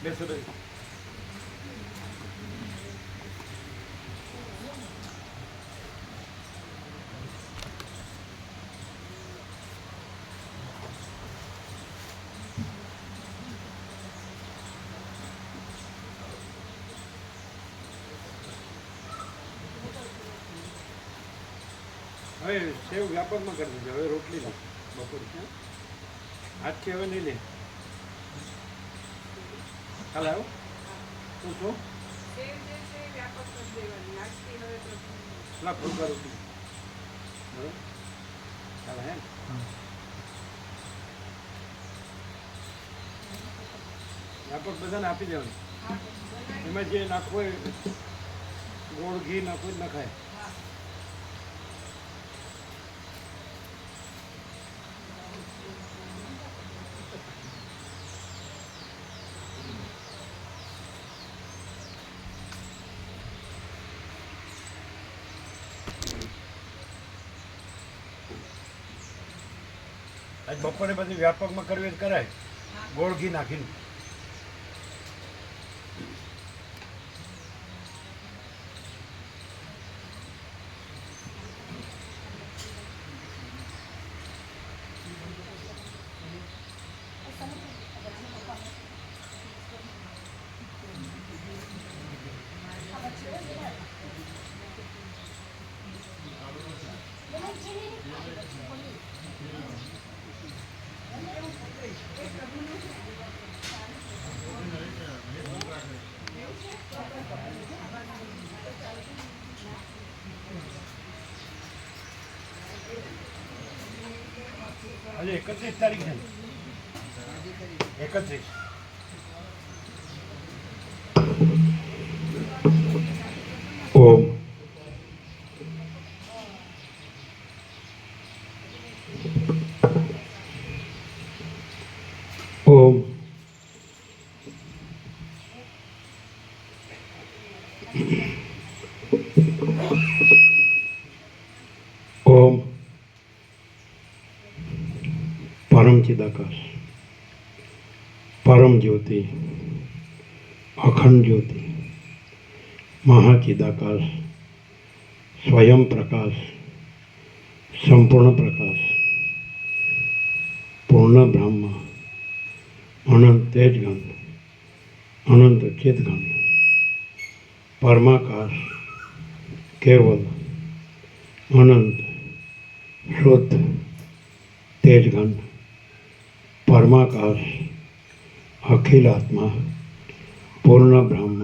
બેસો બેસો. હવે સેવ વ્યાપારમાં કરી દીધો. હવે રોટલી લે બપોર છે. આજથી હવે નહીં લે. કાલે આવો શું શું ફૂલકા રોટલી બરાબર. કાલે હે વ્યાપક બધાને આપી દેવાનું. એમાં જે નાખવો હોય ગોળ ઘી નાખવું જ નખાય. આજ બપોરે બધી વ્યાપકમાં કરવી જ કરાય ગોળ ઘી નાખીને. આજે 31 તારીખ છે. 31 ઓમ ઓમ ઓમ परम चिदाकाश परम ज्योति अखंड ज्योति महाचिदाकाश स्वयं प्रकाश संपूर्ण प्रकाश पूर्ण ब्रह्म अनंत तेजगण अनंत चितगण परमाकाश केवल अनंत शुद्ध तेजगण परमाकाश अखिल आत्मा पूर्ण ब्रह्म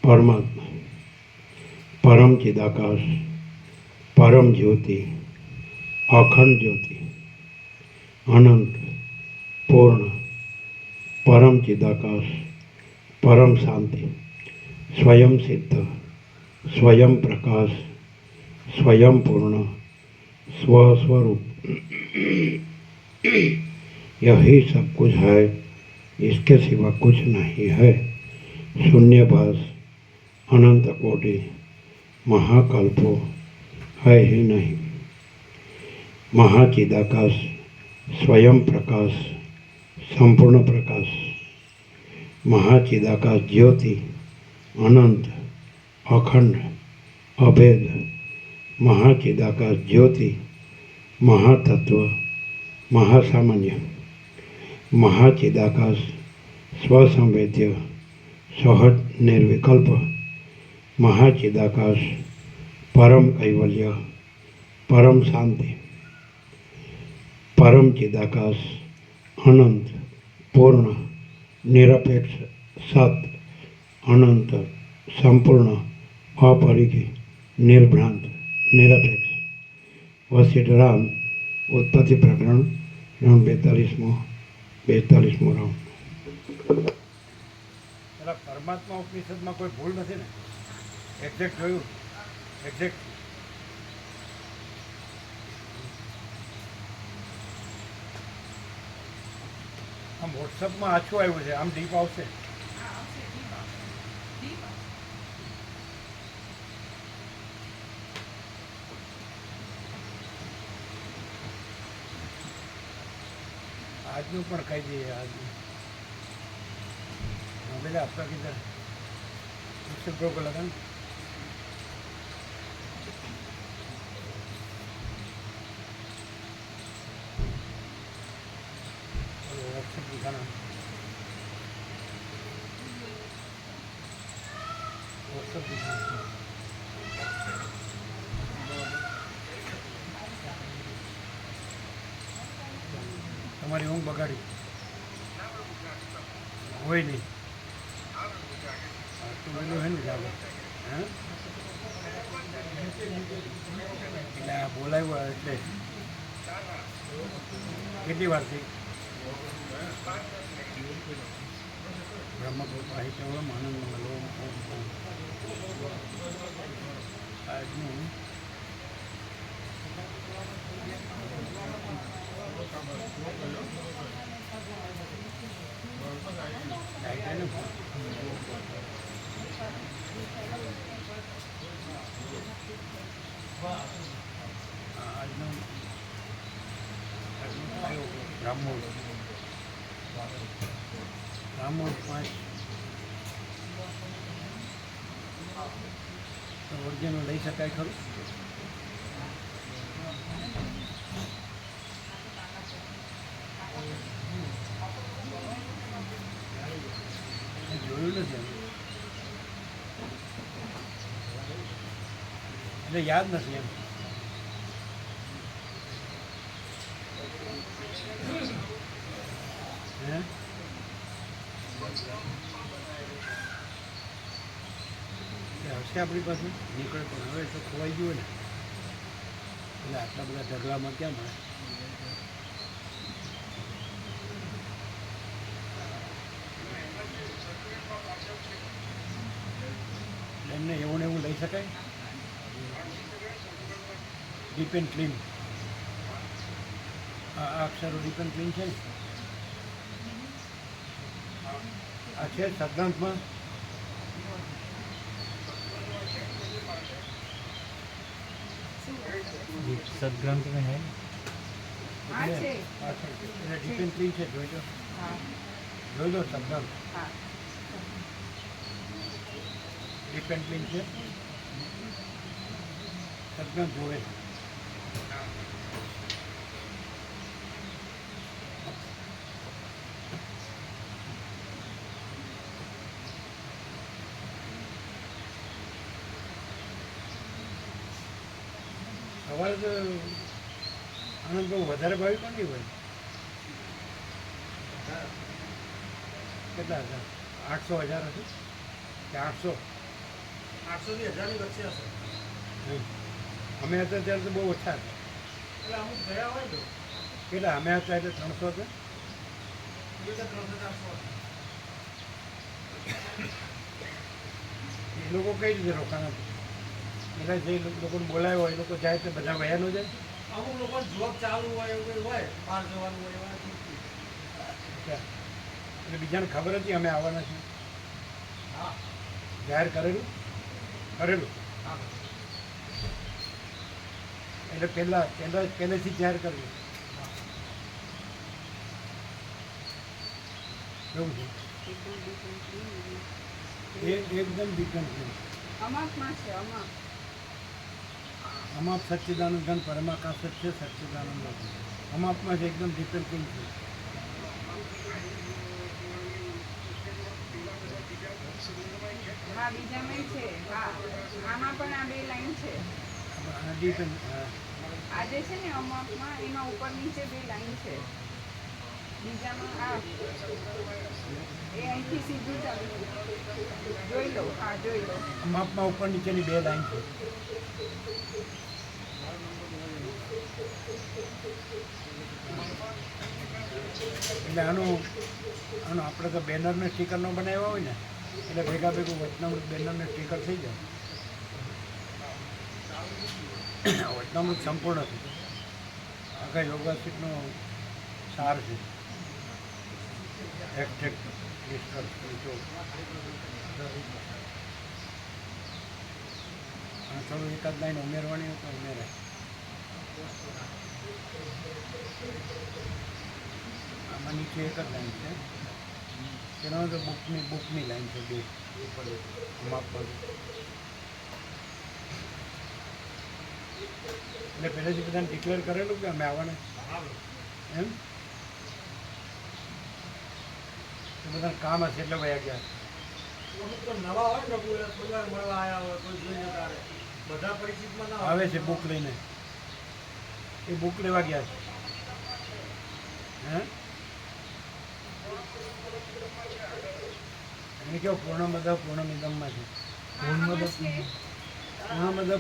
परमात्मा परम चिदाकाश परम ज्योति अखंड ज्योति अनंत पूर्ण परम चिदाकाश परम शांति स्वयं सिद्ध स्वयं प्रकाश स्वयं पूर्ण स्वस्वरूप यही सब कुछ है, इसके सिवा कुछ नहीं है। शून्यभास अनंत कोटि महाकल्पो है ही नहीं। महाचिदाकाश स्वयं प्रकाश संपूर्ण प्रकाश महाचिदाकाश ज्योति अनंत अखंड अभेद महाचिदाकाश ज्योति महातत्व महासामान्य महाचिदाकाश स्वसंवेद्य सहज निर्विकल्प महाचिदाकाश परम कैवल्य परम शांति परम चिदाकाश अनंत पूर्ण निरपेक्ष सत अनंत संपूर्ण अपरिघी निर्भ्रांत निरपेक्ष वशिष्ठ राम उत्पत्ति प्रकरण राउंड 42मो राउंड। પરમાત્મા ઉપનિષદમાં કોઈ ભૂલ નથી ને? એક્ઝેક્ટ જોયું? એક્ઝેક્ટ આમ વોટ્સઅપમાં આછું આવ્યું છે, આમ ડીપ આવશે. આજનું પણ કહી દઈએ. આજનું पहले आपका किधर है? उससे प्रो को लगा ना। और व्हाट्सएप दिखाना, व्हाट्सएप दिखाना। તમારી ઊંઘ બગાડી હોય નહીં. તો પેલું હે ને ચાલો હા એટલે આ બોલાવ્યો એટલે કેટલી વાર થઈ બ્રહ્મપુત્રમ આનંદમલો આજનું બ્રાહ્મણ 5 તો ઓરિજિનલ લઈ શકાય ખરું? જોયું નથી એટલે યાદ નથી એમ. હે હશે આપણી પાસે નીકળે પણ હવે તો ખોવાઈ ગયું ને એટલે આટલા બધા ઢગલામાં ક્યાં મળે. એમને એવું ને એવું લઈ શકાય. ડીપ એન્ડ ક્લીન આ અક્ષરો ડીપ એન્ડ ક્લીન છે ને આ છે સદ્ગ્રંથમાં. सदग्रंथ में है ડીપ એન્ડ ક્લીન છે. જોઈ લો સદ્ગ્રંથ ડીપ એન્ડ ક્લીન છે. સદ્ગ્રંથ જોવે સવારે તો આનંદ બહુ વધારે ભાવી પણ નહીં હોય. કેટલા હતા? 800 1000 હશે કે 800 800 થી 1000 ની વચ્ચે હશે. અમે હતા ત્યારે તો બહુ ઓછા હતા. એટલે અમુક ગયા હોય તો કેટલા અમે હતા એટલે 300 હતા. 300 એ લોકો કઈ રીતે રોકાણ હતા? એટલે જે લોકોને બોલાવ્યો હોય એ લોકો જાય તો બધા વયા ન જાય. અમુક લોકો જોબ ચાલુ હોય એવું કંઈ હોય બહાર જવાનું હોય એવા એટલે બીજાને ખબર હતી અમે આવવાના છીએ. હા જાહેર કરેલું હા એટલે પહેલેથી જ જાહેર કરેલું એવું છે. એ એકદમ ડિફરન્ટ છે. અમાપમાં છે અમાપ. અમાપ સચ્ચિદાનંદ ઘન પરમાકાશ જ છે. સચ્ચિદાનંદ અમાપમાં છે એકદમ ડિફરન્ટ છે. હા બીજામાં છે. હા આમાં પણ આ 2 લાઈન છે. ડિફરન્ટ આ જે છે ને અમાપમાં એમાં ઉપર નીચે 2 લાઈન છે. બીજામાં આ એ અહીંથી સીધું ચાલુ જોઈ લો. હા જોઈ લો. અમાપમાં ઉપર નીચેની 2 લાઈન છે. એટલે આનું આપણે તો બેનરને સ્ટીકર ન બનાવ્યા હોય ને એટલે ભેગા ભેગું વચનામૃત બેનરને સ્ટીકર થઈ જાય. વચનામૃત સંપૂર્ણ છે. આખા યોગાસીટનો સાર છે. એક્ઝેક્ટ નિષ્કર્ષ જો થોડું એકાદ લાઈન ઉમેરવાની હોય તો ઉમેરાય. આમાં નીચે એક જ લાઈન છે. એના તો બુકની લાઈન છે બે ઉપર માપ પર એટલે પહેલેથી બધાને ડિક્લેર કરેલું કે અમે આવવાના એમ તો બધા કામ હશે એટલે વયા ગયા અમુક તો નવા હોય ને કોઈ થોડી વાર મળવા આવ્યા હોય કોઈ જોઈ જતા રહે બધા પરિચિતમાં ના આવે છે બુક લઈને એ બુક લેવા ગયા છે હે એને કેવું પૂર્ણ મિદમમાં છે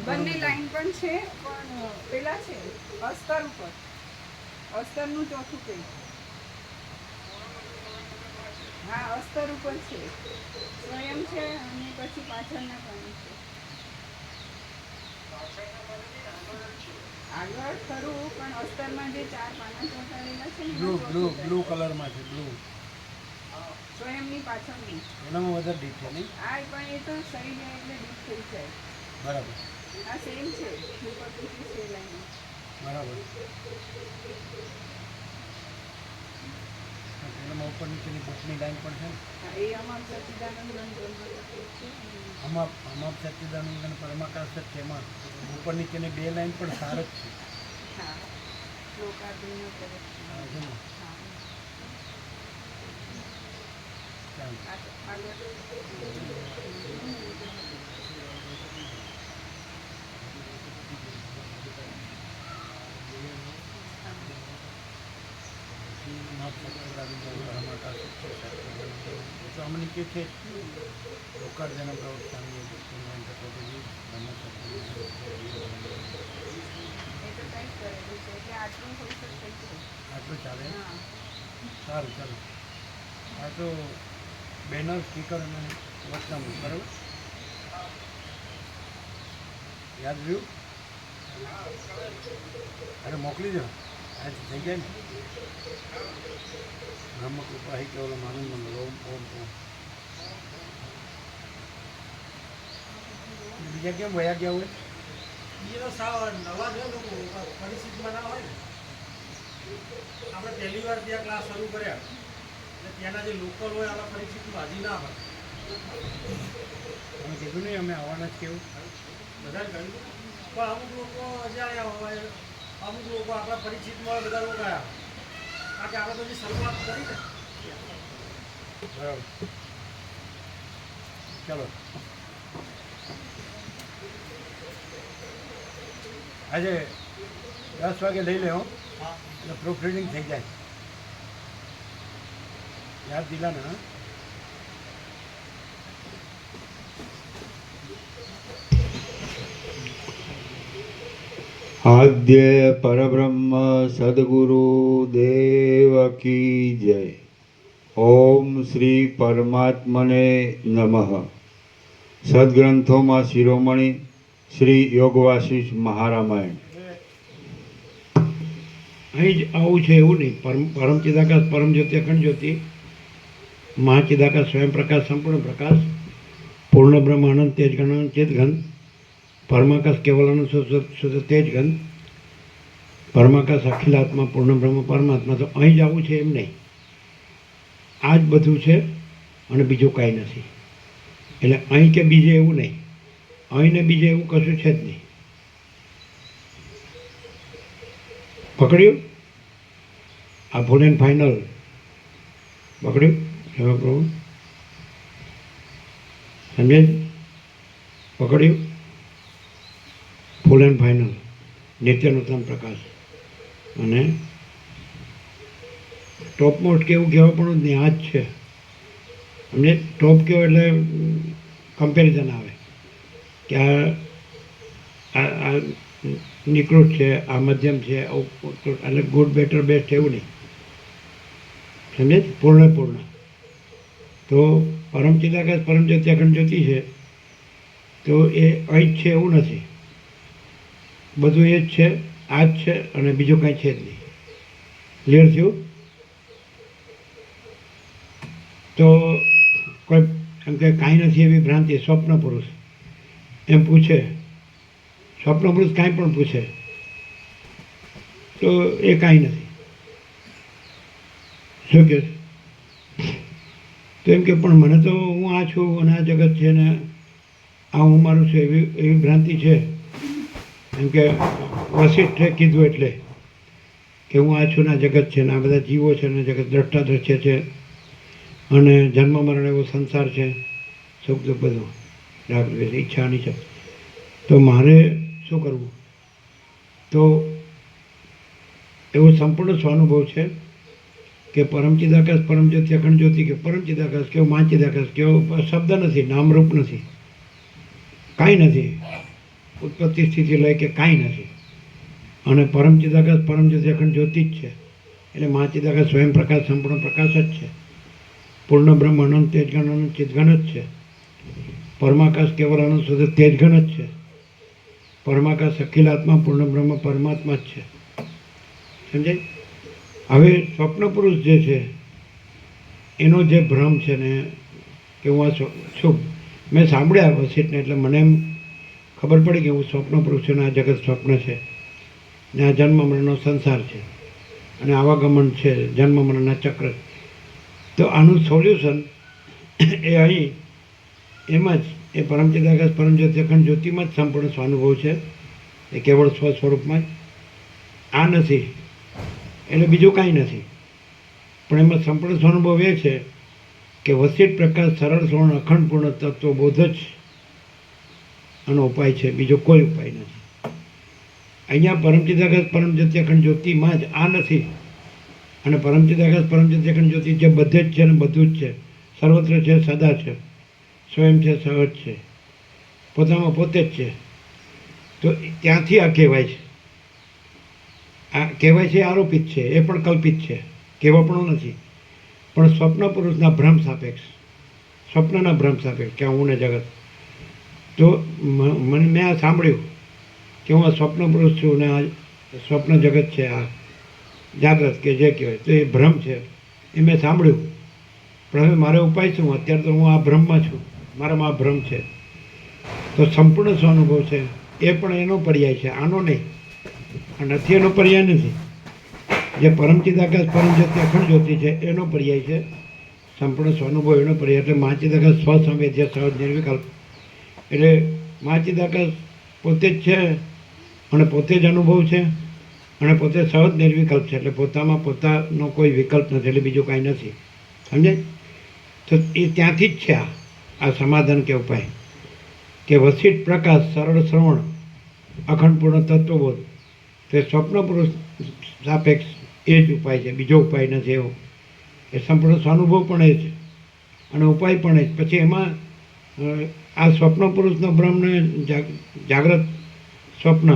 બંને લાઈન પણ છે પણ પેલા છે અસ્તર ઉપર અસ્તરનું ચોથું પેજ હા અસ્તર ઉપર છે સ્વયં છે અને પછી પાછળના પાણી છે આગળ ખરું પણ અસ્તરમાં જે 4 પાના ચોંટાડેલા છે ને એમાં ચોથું પેજ. બ્લુ કલરમાં છે બ્લુ સ્વયંની પાછળની એનામાં વધારે ડીપ છે નહીં આ પણ એ તો સહી જાય એટલે ડીપ થઈ જાય બરાબર આ સેમ છે ઉપર બીજી છે લાઈન બરાબર એનામાં ઉપર નીચેની બુકની લાઈન પણ છે ને એ અમાર સચ્ચિદાનંદ ગ્રંથોમાં છે આમાં સચ્ચિદાનંદ અને પરમાકાશ જ છે એમાં ઉપર નીચેની બે લાઈન પણ સાર જ છે હા શ્લોકાદિનો પ્રવચન આ છે ને હા ચાલો આગળ તો અમને કે છે લોકાર્જન પ્રવૃત્તાની એ તો ટાઈપ કરેલું છે એટલે આટલું હોઈ શકે છે આટલું ચાલે હા સારું ચાલો આ તો બેનર સ્ટીકર અને વચનામું બરાબર યાદ રહ્યું અરે મોકલી દો આજ થઈ જાય ને બ્રહ્મ કૃપા હિ કેવલમ આનંદ મંગલ ઓમ ઓમ ઓમ બીજા કેમ વયા ગયા હોય બીજા સાવ નવા છે લોકો પરિચિતમાં ના હોય ને આપણે પહેલી વાર ત્યાં ક્લાસ શરૂ કર્યા એટલે ત્યાંના જે લોકલ હોય આપણા પરિચિતમાં હજી ના હોય અમે કીધું નહીં અમે આવવાના જ કેવું બધાને કહ્યું પણ અમુક લોકો અજાણ્યા હોય અમુક લોકો આપણા પરિચિતમાં હોય બધા લોકો આવ્યા કારણ કે આપણે તો જે શરૂઆત કરી ને બરાબર ચલો આજે 10 વાગે લઈ લે હો એટલે પ્રૂફ રીડિંગ થઈ જાય યાદ દિલા ને હા આદ્ય પરબ્રહ્મ સદગુરુ દેવ કી જય ઓમ શ્રી પરમાત્મને નમઃ સદગ્રંથોમાં શિરોમણી શ્રી યોગવાસિષ્ઠ મહારામાયણ અહીં જ આવું છે એવું નહીં પરમ ચિદાકાશ પરમ જ્યોતિ અખંડ જ્યોતિ મહાચિદાકાશ સ્વયં પ્રકાશ સંપૂર્ણ પ્રકાશ પૂર્ણ બ્રહ્મ અનંત તેજ ગણ ચેત ઘન પરમાકાશ કેવલાનંદ શુદ્ધ તેજ ઘન પરમાકાશ અખિલાત્મા પૂર્ણ બ્રહ્મ પરમાત્મા તો અહીં જ આવું છે એમ નહીં આ જ બધું છે અને બીજું કાંઈ નથી એટલે અહીં કે બીજે એવું નહીં અહીં ને બીજે એવું કશું છે જ નહીં પકડ્યું આ ફૂલ એન્ડ ફાઇનલ પકડ્યું સેવા પ્રભુ સમજે પકડ્યું ફૂલ એન્ડ ફાઇનલ નિત્યનૂતન પ્રકાશ અને ટોપ મોસ્ટ કેવું કહેવા પણ નહીં આ જ છે સમજે ટોપ કહેવો એટલે કમ્પેરિઝન આવે કે આ નિકૃષ્ટ છે આ મધ્યમ છે એટલે ગુડ બેટર બેસ્ટ એવું નહીં સમજે પૂર્ણ પૂર્ણ તો પરમ ચિદાકાશ પરમ જ્યોતિ અખંડ જ્યોતિ છે તો એ અહીં જ છે એવું નથી બધું એ જ છે આ જ છે અને બીજું કાંઈ છે જ નહીં ક્લિયર થયું તો કોઈ એમ કે કાંઈ નથી એવી ભ્રાંતિ સ્વપ્ન પુરુષ એમ પૂછે સ્વપ્ન પુરુષ કાંઈ પણ પૂછે તો એ કાંઈ નથી શું કહે તો તો એમ કે પણ મને તો હું આ છું અને આ જગત છે ને આ હું મારું છું એવી ભ્રાંતિ છે. એમ કે વશિષ્ઠે કીધું એટલે કે હું આ છું ને આ જગત છે ને આ બધા જીવો છે ને જગત દ્રષ્ટા દ્રશ્ય છે અને જન્મ મરણ એવો સંસાર છે, સુખ દુઃખ બધું રાગ દ્વેષ ઈચ્છા અનિચ્છા. તો મારે શું કરવું? તો એવો સંપૂર્ણ સ્વાનુભવ છે કે પરમ ચિદાકાશ, પરમ જ્યોતિ, અખંડ જ્યોતિ, કે પરમ ચિદાકાશ કેવો, મા ચિદાકાશ કેવો શબ્દ નથી, નામરૂપ નથી, કાંઈ નથી, ઉત્પત્તિ સ્થિતિ લઈ કે કાંઈ નથી. અને પરમ ચિદાકાશ, પરમ જ્યોતિ, અખંડ જ્યોતિ જ છે. એટલે મા ચિદાકાશ સ્વયં પ્રકાશ, સંપૂર્ણ પ્રકાશ જ છે. પૂર્ણ બ્રહ્મ, અનંત તેજગણ, અનંત ચિદગણ જ છે. પરમાકાશ કેવળ અનંત સુધી તેજગણ જ છે. પરમાકાશ અખિલાત્મા, પૂર્ણ બ્રહ્મ પરમાત્મા જ છે. સમજાય? હવે સ્વપ્ન પુરુષ જે છે એનો જે ભ્રમ છે ને કે હું આ છું, મેં સાંભળ્યા વસિષ્ઠને એટલે મને એમ ખબર પડી કે હું સ્વપ્ન પુરુષ છું ને આ જગત સ્વપ્ન છે ને આ જન્મ મરણનો સંસાર છે અને આવાગમન છે, જન્મ મરણના ચક્ર. તો આનું સોલ્યુશન એ અહીં એમ જ એ પરમ ચિદાકાશ, પરમ જ્યોતિ, અખંડ જ્યોતિમાં જ સંપૂર્ણ સ્વાનુભવ છે. એ કેવળ સ્વ સ્વરૂપમાં જ આ નથી એટલે બીજું કાંઈ નથી. પણ એમાં સંપૂર્ણ સ્વાનુભવ એ છે કે વસિષ્ઠ પ્રકાશ, સરળ શ્રવણ, અખંડ પૂર્ણ તત્વ બોધ જ આનો ઉપાય છે, બીજો કોઈ ઉપાય નથી. અહીંયા પરમ ચિદાકાશ, પરમ જ્યોતિ, અખંડ જ્યોતિમાં જ આ નથી. અને પરમ ચિદાકાશ, પરમ જ્યોતિ, અખંડ જ્યોતિ જે બધે જ છે ને બધું જ છે, સર્વત્ર છે, સદા છે, સ્વયં છે, સહજ છે, પોતામાં પોતે જ છે. તો ત્યાંથી આ કહેવાય છે. આ કહેવાય છે આરોપિત છે, એ પણ કલ્પિત છે, કહેવાપણું નથી. પણ સ્વપ્ન પુરુષના ભ્રમ સાપેક્ષ, સ્વપ્નના ભ્રમ સાપેક્ષ કે હું ને જગત. તો મેં આ સાંભળ્યું કે હું આ સ્વપ્ન પુરુષ છું ને આ સ્વપ્ન જગત છે, આ જાગ્રત કે જે કહેવાય, તો એ ભ્રમ છે એ મેં સાંભળ્યું. પણ હવે મારે ઉપાય શું? અત્યારે તો હું આ ભ્રમમાં છું, મારામાં આ ભ્રમ છે. તો સંપૂર્ણ સ્વાનુભવ છે એ પણ એનો પર્યાય છે, આનો નહીં. નથી એનો પર્યાય નથી. જે પરમ ચિદાકાશ, પરમ જ્યોતિ, અખંડ જ્યોતિ છે એનો પર્યાય છે. સંપૂર્ણ સ્વાનુભવ એનો પર્યાય. એટલે મા ચિદાકાશ સ્વસંવેદ્ય, સહજ, નિર્વિકલ્પ. એટલે મા ચિદાકાશ પોતે જ છે અને પોતે જ અનુભવ છે અને પોતે સહજ નિર્વિકલ્પ છે. એટલે પોતામાં પોતાનો કોઈ વિકલ્પ નથી, એટલે બીજું કાંઈ નથી. સમજાય? તો એ ત્યાંથી જ છે આ સમાધાન કે ઉપાય કે વસિષ્ઠ પ્રકાશ, સરળ શ્રવણ, અખંડ પૂર્ણ તત્વબોધ. તે સ્વપ્ન પુરુષ સાપેક્ષ એ જ ઉપાય છે, બીજો ઉપાય નથી એવો. એ સંપૂર્ણ સ્વાનુભવ પણ એ છે અને ઉપાય પણ એ જ. પછી એમાં આ સ્વપ્ન પુરુષનો ભ્રમ ને જાગ્રત સ્વપ્ન,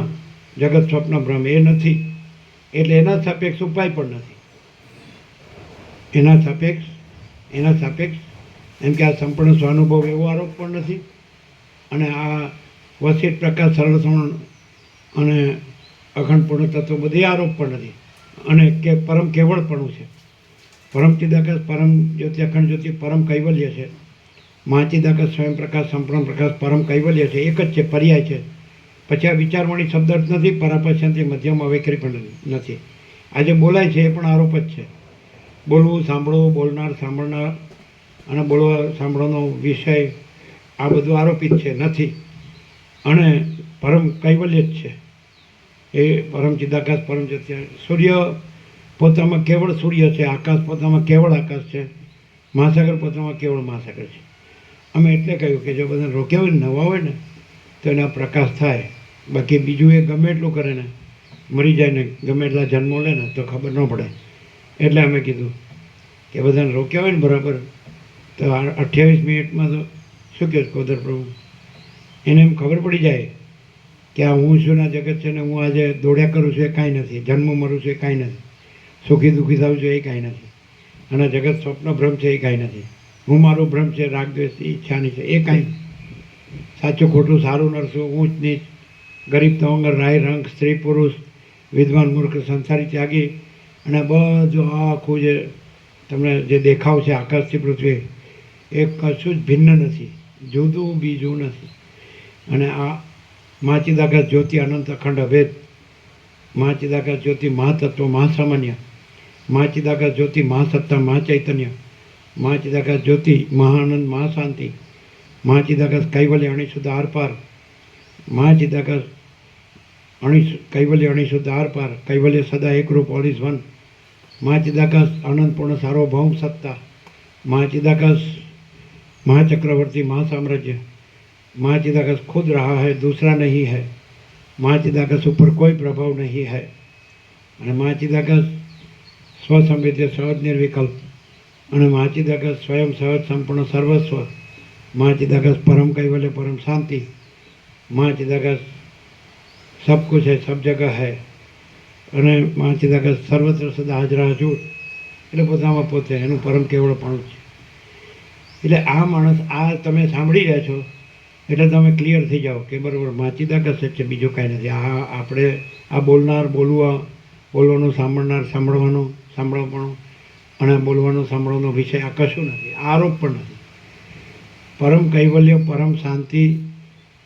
જગત સ્વપ્ન ભ્રમ એ નથી. એટલે એના સાપેક્ષ ઉપાય પણ નથી. એના સાપેક્ષ એમ કે આ સંપૂર્ણ સ્વાનુભવ એવો આરોપ પણ નથી. અને આ વસિષ્ઠ પ્રકાશ, સરળ શ્રવણ અને અખંડ પૂર્ણ તત્વ બધી આરોપ પણ નથી. અને કે પરમ કેવળપણું છે. પરમ ચિદાકાશ, પરમ જ્યોતિ, અખંડ જ્યોતિ પરમ કૈવલ્ય છે. મા ચિદાકાશ, સ્વયં પ્રકાશ, સંપૂર્ણ પ્રકાશ પરમ કૈવલ્ય છે. એક જ છે, પર્યાય છે. પછી આ વિચારવાણી શબ્દ અર્થ નથી, પરાપશ્યંતિ, મધ્યમ અવૈખરી પણ નથી. આજે બોલાય છે એ પણ આરોપ જ છે. બોલવું, સાંભળવું, બોલનાર, સાંભળનાર અને બોલવા સાંભળવાનો વિષય આ બધું આરોપિત છે, નથી. અને પરમ કૈવલ્ય જ છે એ પરમ ચિદાકાશ, પરમ જ્યોતિ. સૂર્ય પોતામાં કેવળ સૂર્ય છે, આકાશ પોતામાં કેવળ આકાશ છે, મહાસાગર પોતામાં કેવળ મહાસાગર છે. અમે એટલે કહ્યું કે જો બધા રોક્યા હોય ને, નવા હોય ને તો એના પ્રકાશ થાય. બાકી બીજું એ ગમે એટલું કરે ને, મરી જાય ને, ગમે એટલા જન્મો લે ને તો ખબર ન પડે. એટલે અમે કીધું કે બધાને રોક્યા હોય ને બરાબર તો 28 મિનિટમાં તો શું કહે કોદર પ્રભુ એને એમ ખબર પડી જાય કે આ હું છું ના જગત છે ને હું આજે દોડ્યા કરું છું એ કાંઈ નથી, જન્મ મરું છું એ કાંઈ નથી, સુખી દુઃખી થાઉં છું એ કાંઈ નથી, અને જગત સ્વપ્ન ભ્રમ છે એ કાંઈ નથી, હું મારો ભ્રમ છે રાગ દ્વેષ ઈચ્છાની છે એ કાંઈ, સાચું ખોટું, સારું નરસું, ઊંચ નીચ, ગરીબ તવંગર, રાય રંગ, સ્ત્રી પુરુષ, વિદ્વાન મૂર્ખ, સંસારી ત્યાગી, અને બધું આખું જે તમને જે દેખાવ છે આકાશથી પૃથ્વી એ કશું જ ભિન્ન નથી, જુદું બીજું નથી. અને આ મા ચિદાકાશ જ્યોતિ અનંત અખંડ અભેદ, મા ચિદાકાશ જ્યોતિ મહાતત્વ મહાસામાન્ય, મા ચિદાકાશ જ્યોતિ મહાસત્તા મહાચૈતન્ય, મહાચિદાકાશ જ્યોતિ, મહાનંદ, મહાશાંતિ, મહાચિદાકાશ કૈવલ્ય, અણિશુદ્ધ આર પાર, મહાચિદાકાશ કૈવલ્ય, અણિશુદ્ધ આર પાર, કૈવલ્ય સદા એકરૂપ, ઓલ ઇઝ વન, મહાચિદાકાશ આનંદપૂર્ણ સાર્વભૌમ સત્તા, મહાચિદાકાશ महाचक्रवर्ती, महासाम्राज्य, महाचिदाकाश खुद रहा है, दूसरा नहीं है, महाचिदाकाश ऊपर कोई प्रभाव नहीं है, અને મહાચિદાકાશ સ્વસંવેદ્ય, સહજ, નિર્વિકલ્પ, અને મહાચિદાકાશ સ્વયં સહજ, સંપૂર્ણ, સર્વસ્વ, મહાચિદાકાશ પરમ કૈવલ્ય, પરમ શાંતિ, મહાચિદાકાશ सब कुछ है, सब जगह है, અને મહાચિદાકાશ સર્વત્ર સદા હાજરા હજૂર, એટલે પોતામાં પોતે એનું પરમ કેવળપણું છે. એટલે આ માણસ, આ તમે સાંભળી રહ્યા છો એટલે તમે ક્લિયર થઈ જાઓ કે બરાબર મહાચિદાકાશ જ છે, બીજું કાંઈ નથી. આ આપણે આ બોલનાર, બોલવાનું, સાંભળનાર, સાંભળવાનું, અને બોલવાનું, સાંભળવાનો વિષય આ કશું નથી, આરોપ પણ નથી. પરમ કૈવલ્ય, પરમ શાંતિ,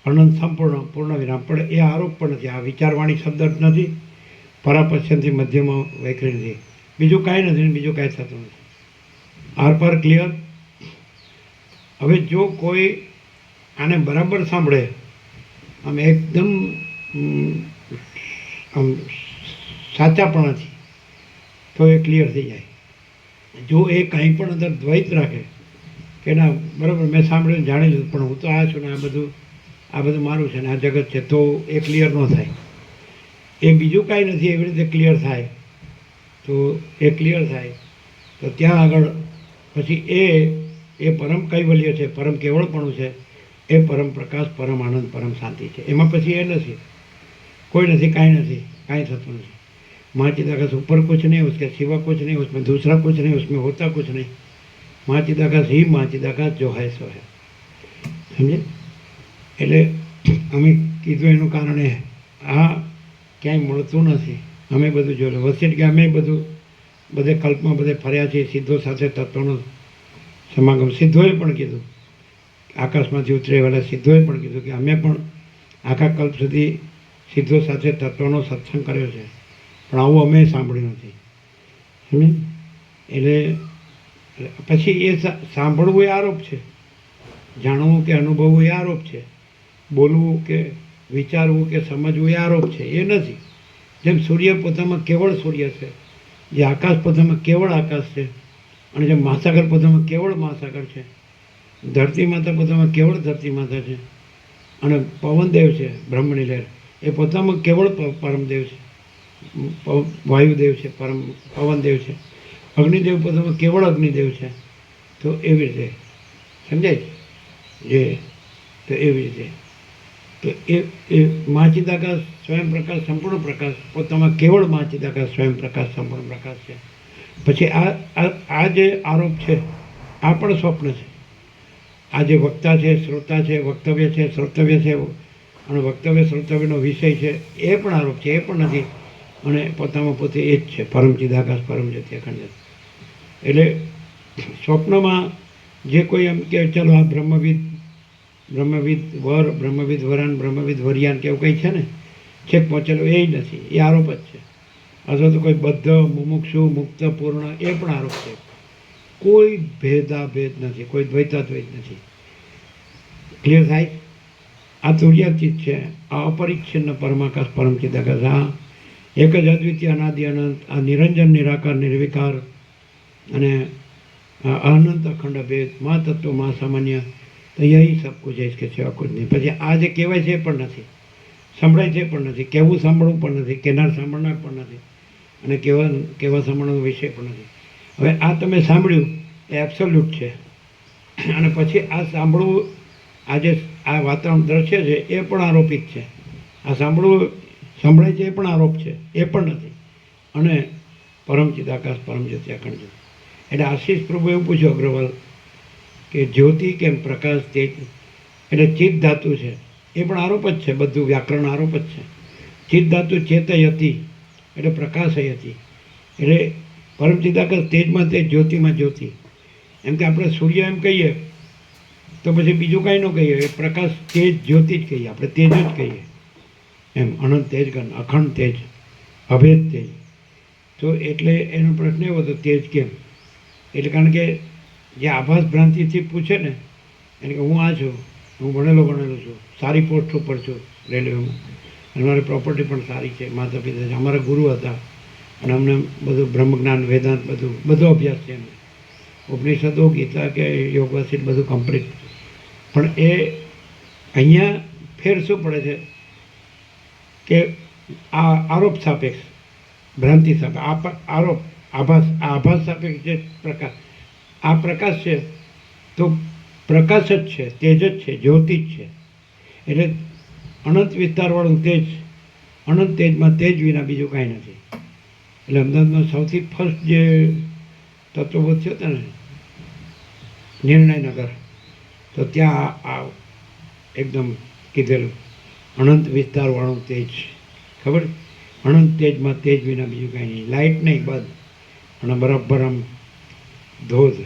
અનંત, સંપૂર્ણ, પૂર્ણ વિરામ, પણ એ આરોપ પણ નથી. આ વિચારવાણી શબ્દ જ નથી, પરાપશ્યનથી મધ્યમાં વૈખરી નથી, બીજું કાંઈ નથી, બીજું કાંઈ થતું નથી. આર પાર ક્લિયર. હવે જો કોઈ આને બરાબર સાંભળે, આમ એકદમ આમ સાચાપણાથી, તો એ ક્લિયર થઈ જાય. જો એ કંઈ પણ અંદર દ્વૈત રાખે કે ના બરાબર મેં સાંભળ્યું, જાણી લીધું, પણ હું તો આ છું ને આ બધું મારું છે ને આ જગત છે, તો એ ક્લિયર ન થાય. એ બીજું કાંઈ નથી એવી રીતે ક્લિયર થાય, તો એ ક્લિયર થાય તો ત્યાં આગળ પછી એ પરમ કૈવલ્ય છે, પરમ કેવળપણું છે, એ પરમ પ્રકાશ, પરમ આનંદ, પરમ શાંતિ છે. એમાં પછી એ નથી, કોઈ નથી, કાંઈ નથી, કાંઈ થતું નથી. મહાચિदाकाश ऊपर कुछ नहीं, उसके सिवा कुछ नहीं, उसमें दूसरा कुछ नहीं, उसमें होता कुछ नहीं. મહાચિદાકાશ ही મહાચિદાકાશ जो है सो है. સમજે? એટલે અમે કીધું એનું કારણ એ, આ ક્યાંય મળતું નથી. અમે બધું જોયું, વસિત કે અમે બધે કલ્પમાં બધે ફર્યા છીએ, સિદ્ધો સાથે તત્વનો સમાગમ. સિદ્ધોએ પણ કીધું, આકાશમાંથી ઉતરેવાળા સિદ્ધોએ પણ કીધું કે અમે પણ આખા કલ્પ સુધી સિદ્ધો સાથે તત્વનો સત્સંગ કર્યો છે, પણ આવું અમે સાંભળ્યું નથી. સમજ? એટલે પછી એ સાંભળવું એ આરોપ છે, જાણવું કે અનુભવવું એ આરોપ છે, બોલવું કે વિચારવું કે સમજવું એ આરોપ છે, એ નથી. જેમ સૂર્ય પોતામાં કેવળ સૂર્ય છે, જે આકાશ પોતામાં કેવળ આકાશ છે, અને જે મહાસાગર પોતામાં કેવળ મહાસાગર છે, ધરતી માતા પોતામાં કેવળ ધરતી માતા છે, અને પવનદેવ છે, બ્રહ્મની લહેર, એ પોતામાં કેવળ પરમદેવ છે, વાયુદેવ છે, પરમ પવનદેવ છે, અગ્નિદેવ પોતામાં કેવળ અગ્નિદેવ છે. તો એવી રીતે સમજાય જે, તો એવી રીતે તો એ મહાચિદાકાશ સ્વયં પ્રકાશ, સંપૂર્ણ પ્રકાશ, પોતામાં કેવળ મહાચિદાકાશ સ્વયં પ્રકાશ, સંપૂર્ણ પ્રકાશ છે. પછી આ જે આરોપ છે, આ પણ સ્વપ્ન છે. આ જે વક્તા છે, શ્રોતા છે, વક્તવ્ય છે, શ્રોતવ્ય છે, અને વક્તવ્ય શ્રોતવ્યનો વિષય છે, એ પણ આરોપ છે, એ પણ નથી. અને પોતામાં પોતે એ જ છે, પરમ ચિદાકાશ, પરમ જ્યોતિ, અખંડ જ્યોતિ. એટલે સ્વપ્નમાં જે કોઈ એમ કે ચાલો આ બ્રહ્મવિદ વર, બ્રહ્મવિદ વરાન, બ્રહ્મવિદ વરિયાન કે એવું કંઈ છે ને, છેક પહોંચેલો, એ નથી, એ આરોપ જ છે. અથવા તો કોઈ બદ્ધ, મુમુક્ષુ, મુક્ત, પૂર્ણ, એ પણ આરોપ છે. કોઈ ભેદાભેદ નથી, કોઈ દ્વૈતાદ્વૈત નથી. ક્લિયર થાય? આ તુર્યાતીત છે, આ અપરિચ્છિન્ન પરમાકાશ, પરમ ચિદાકાશ, આ એક જ અદ્વિતીય, અનાદિ અનંત, આ નિરંજન, નિરાકાર, નિર્વિકાર, અને અનંત અખંડ ભેદ, મા તત્વ, મા સામાન્ય, તો યહી સબ કુછ है, इसके सिवा कुछ नहीं. પછી આ જે કહેવાય છે એ પણ નથી, સંભળાય છે પણ નથી, કહેવું સાંભળવું પણ નથી, કહેનાર સાંભળનાર પણ નથી, અને કહેવા સાંભળવાનો વિષય પણ નથી. હવે આ તમે સાંભળ્યું એ એબ્સોલ્યુટ છે, અને પછી આ સાંભળવું, આ જે આ વાતાવરણ દ્રશ્ય છે એ પણ આરોપિત છે. આ સંભળાય છે એ પણ આરોપ છે, એ પણ નથી. અને પરમ ચિદાકાશ, પરમ જ્યોતિ, અખંડ જ્યોતિ. એટલે આશીષ પ્રભુ એવું પૂછ્યું અગ્રવાલ કે જ્યોતિ કેમ, પ્રકાશ, તેજ, એટલે ચિત્ત ધાતુ છે, એ પણ આરોપ જ છે, બધું વ્યાકરણ આરોપ જ છે. ચિત્ત ધાતુ ચેતય હતી, એટલે પ્રકાશય હતી. એટલે પરમ ચિદાકાશ તેજમાં તેજ, જ્યોતિમાં જ્યોતિ. એમ કે આપણે સૂર્ય એમ કહીએ તો પછી બીજું કાંઈ ન કહીએ, એ પ્રકાશ, તેજ, જ્યોતિ જ કહીએ, આપણે તેજ જ કહીએ. એમ અનંત તેજ, અખંડ તેજ, અભેદ તેજ. તો એટલે એનો પ્રશ્ન એવો હતો, તેજ કેમ? એટલે કારણ કે જે આભાસ ભ્રાંતિથી પૂછે ને એને કે હું આ છું, હું ભણેલો છું, સારી પોસ્ટ ઉપર છું રેલવેમાં, અને મારી પ્રોપર્ટી પણ સારી છે, માતા પિતા છે, અમારા ગુરુ હતા, અને અમને બધું બ્રહ્મજ્ઞાન વેદાંત બધો અભ્યાસ છે એમને, ઉપનિષદો ગીતા કે યોગવાસિત બધું કમ્પ્લીટ. પણ એ અહીંયા ફેર શું પડે છે કે આ આરોપ સાપેક્ષ, ભ્રાંતિ સાપેક્ષ, આરોપ આભાસ સાપેક્ષ જે પ્રકાશ, આ પ્રકાશ છે તો પ્રકાશ જ છે, તેજ જ છે, જ્યોતિ જ છે. એટલે અનંત વિસ્તારવાળું તેજ, અનંત તેજમાં તેજ વિના બીજું કાંઈ નથી. એટલે અમદાવાદમાં સૌથી ફર્સ્ટ જે તત્વબોધ થયો હતો ને નિર્ણયનગર, તો ત્યાં આ એકદમ કીધેલું અનંત વિસ્તારવાળું તેજ, ખબર, અનંત તેજમાં તેજ વિના બીજું કાંઈ નહીં, લાઇટ નહીં બંધ, અને બરાબર આમ ધોધ.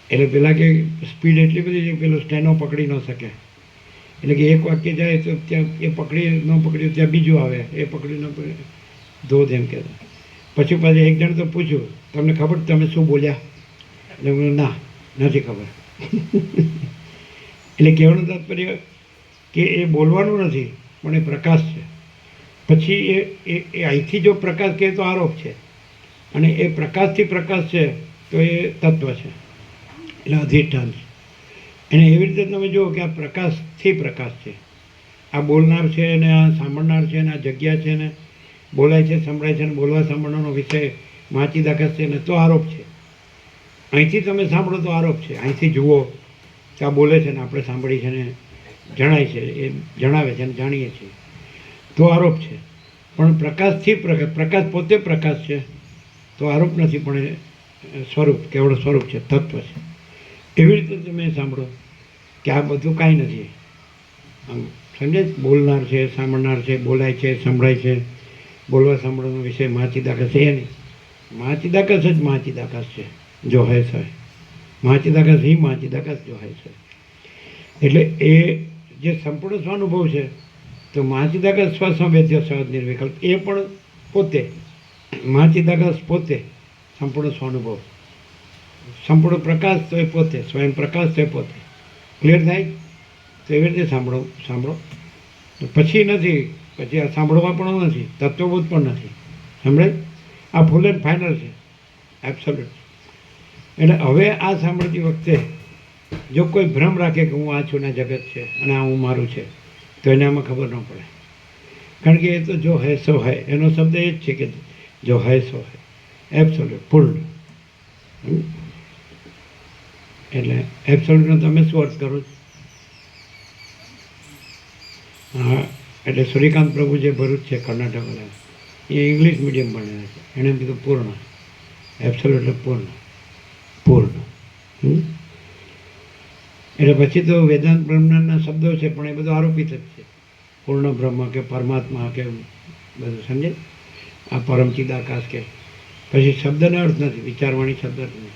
એટલે પેલા કે સ્પીડ એટલી બધી છે પેલો સ્ટેનો પકડી ન શકે, એટલે કે એક વાક્ય જાય તો ત્યાં એ પકડી ન પકડ્યું ત્યાં બીજું આવે, એ પકડી ન પકડે ધોધ એમ કહેતા. પછી પાછું એક જણ તો પૂછ્યું તમને ખબર તમે શું બોલ્યા, એટલે હું ના નથી ખબર. એટલે કહેવાનું તાત્પર્ય કે એ બોલવાનું નથી પણ એ પ્રકાશ છે. પછી એ અહીંથી જો પ્રકાશ કહે તો આરોપ છે, અને એ પ્રકાશથી પ્રકાશ છે તો એ તત્વ છે, એટલે અધિષ્ઠાન છે. અને એવી રીતે તમે જુઓ કે આ પ્રકાશથી પ્રકાશ છે, આ બોલનાર છે ને આ સાંભળનાર છે ને આ જગ્યા છે ને બોલાય છે, સંભળાય છે ને બોલવા સાંભળવાનો વિષય માચીદાકસ છે ને તો આરોપ છે. અહીંથી તમે સાંભળો તો આરોપ છે, અહીંથી જુઓ કે આ બોલે છે ને આપણે સાંભળી છે ને જણાય છે, એ જણાવે છે ને જાણીએ છીએ તો આરોપ છે. પણ પ્રકાશથી પ્રકાશ પોતે પ્રકાશ છે તો આરોપ નથી, પણ એ સ્વરૂપ, કેવળ સ્વરૂપ છે, તત્વ છે. એવી રીતે તમે સાંભળો કે આ બધું કાંઈ નથી, આમ સમજે, બોલનાર છે, સાંભળનાર છે, બોલાય છે, સંભળાય છે, બોલવા સાંભળવાનો વિષય માચીદાકસ છે. એ નહીં, માચીદાકસ જ માચીદાકસ છે જો હૈ સો હૈ, માચીદાકસ હી માચીદાકસ જો હૈ સો. એટલે એ જે સંપૂર્ણ સ્વાનુભવ છે તો માચીદાકસ સ્વસંવેદ્ય સહજ નિર્વિકલ્પ, એ પણ પોતે માચીદાકસ પોતે સંપૂર્ણ સ્વાનુભવ, સંપૂર્ણ પ્રકાશ તો એ પોતે, સ્વયં પ્રકાશ તો એ પોતે. ક્લિયર થાય? તો એવી રીતે સાંભળો. પછી નથી, પછી આ સાંભળવા પણ નથી, તત્વબોધ પણ નથી, સમજે? આ ફૂલ એન્ડ ફાઇનલ છે, એબ્સોલ્યુટ. એટલે હવે આ સાંભળતી વખતે જો કોઈ ભ્રમ રાખે કે હું આ છું ને જગત છે અને આ હું મારું છે, તો એને આમાં ખબર ન પડે. કારણ કે એ તો જો હૈ સો હૈ, એનો શબ્દ એ જ છે કે જો હૈ સો હૈ, એબ્સોલ્યુટ, પૂર્ણ. એટલે એબ્સોલ્યુટનો તમે શું અર્થ કરો છો? હા, એટલે સૂર્યકાંત પ્રભુ જે ભરૂચ છે કર્ણાટકવાળા, એ ઇંગ્લિશ મીડિયમ ભણેલા છે, એણે કીધું પૂર્ણ, એબ્સોલ્યુટ એટલે પૂર્ણ. એટલે પછી તો વેદાંત બ્રહ્મના શબ્દો છે પણ એ બધું આરોપિત જ છે, પૂર્ણ બ્રહ્મ કે પરમાત્મા કે બધું, સમજે? આ પરમચિદાકાશ કે પછી શબ્દનો અર્થ નથી, વિચારવાણી શબ્દ નથી.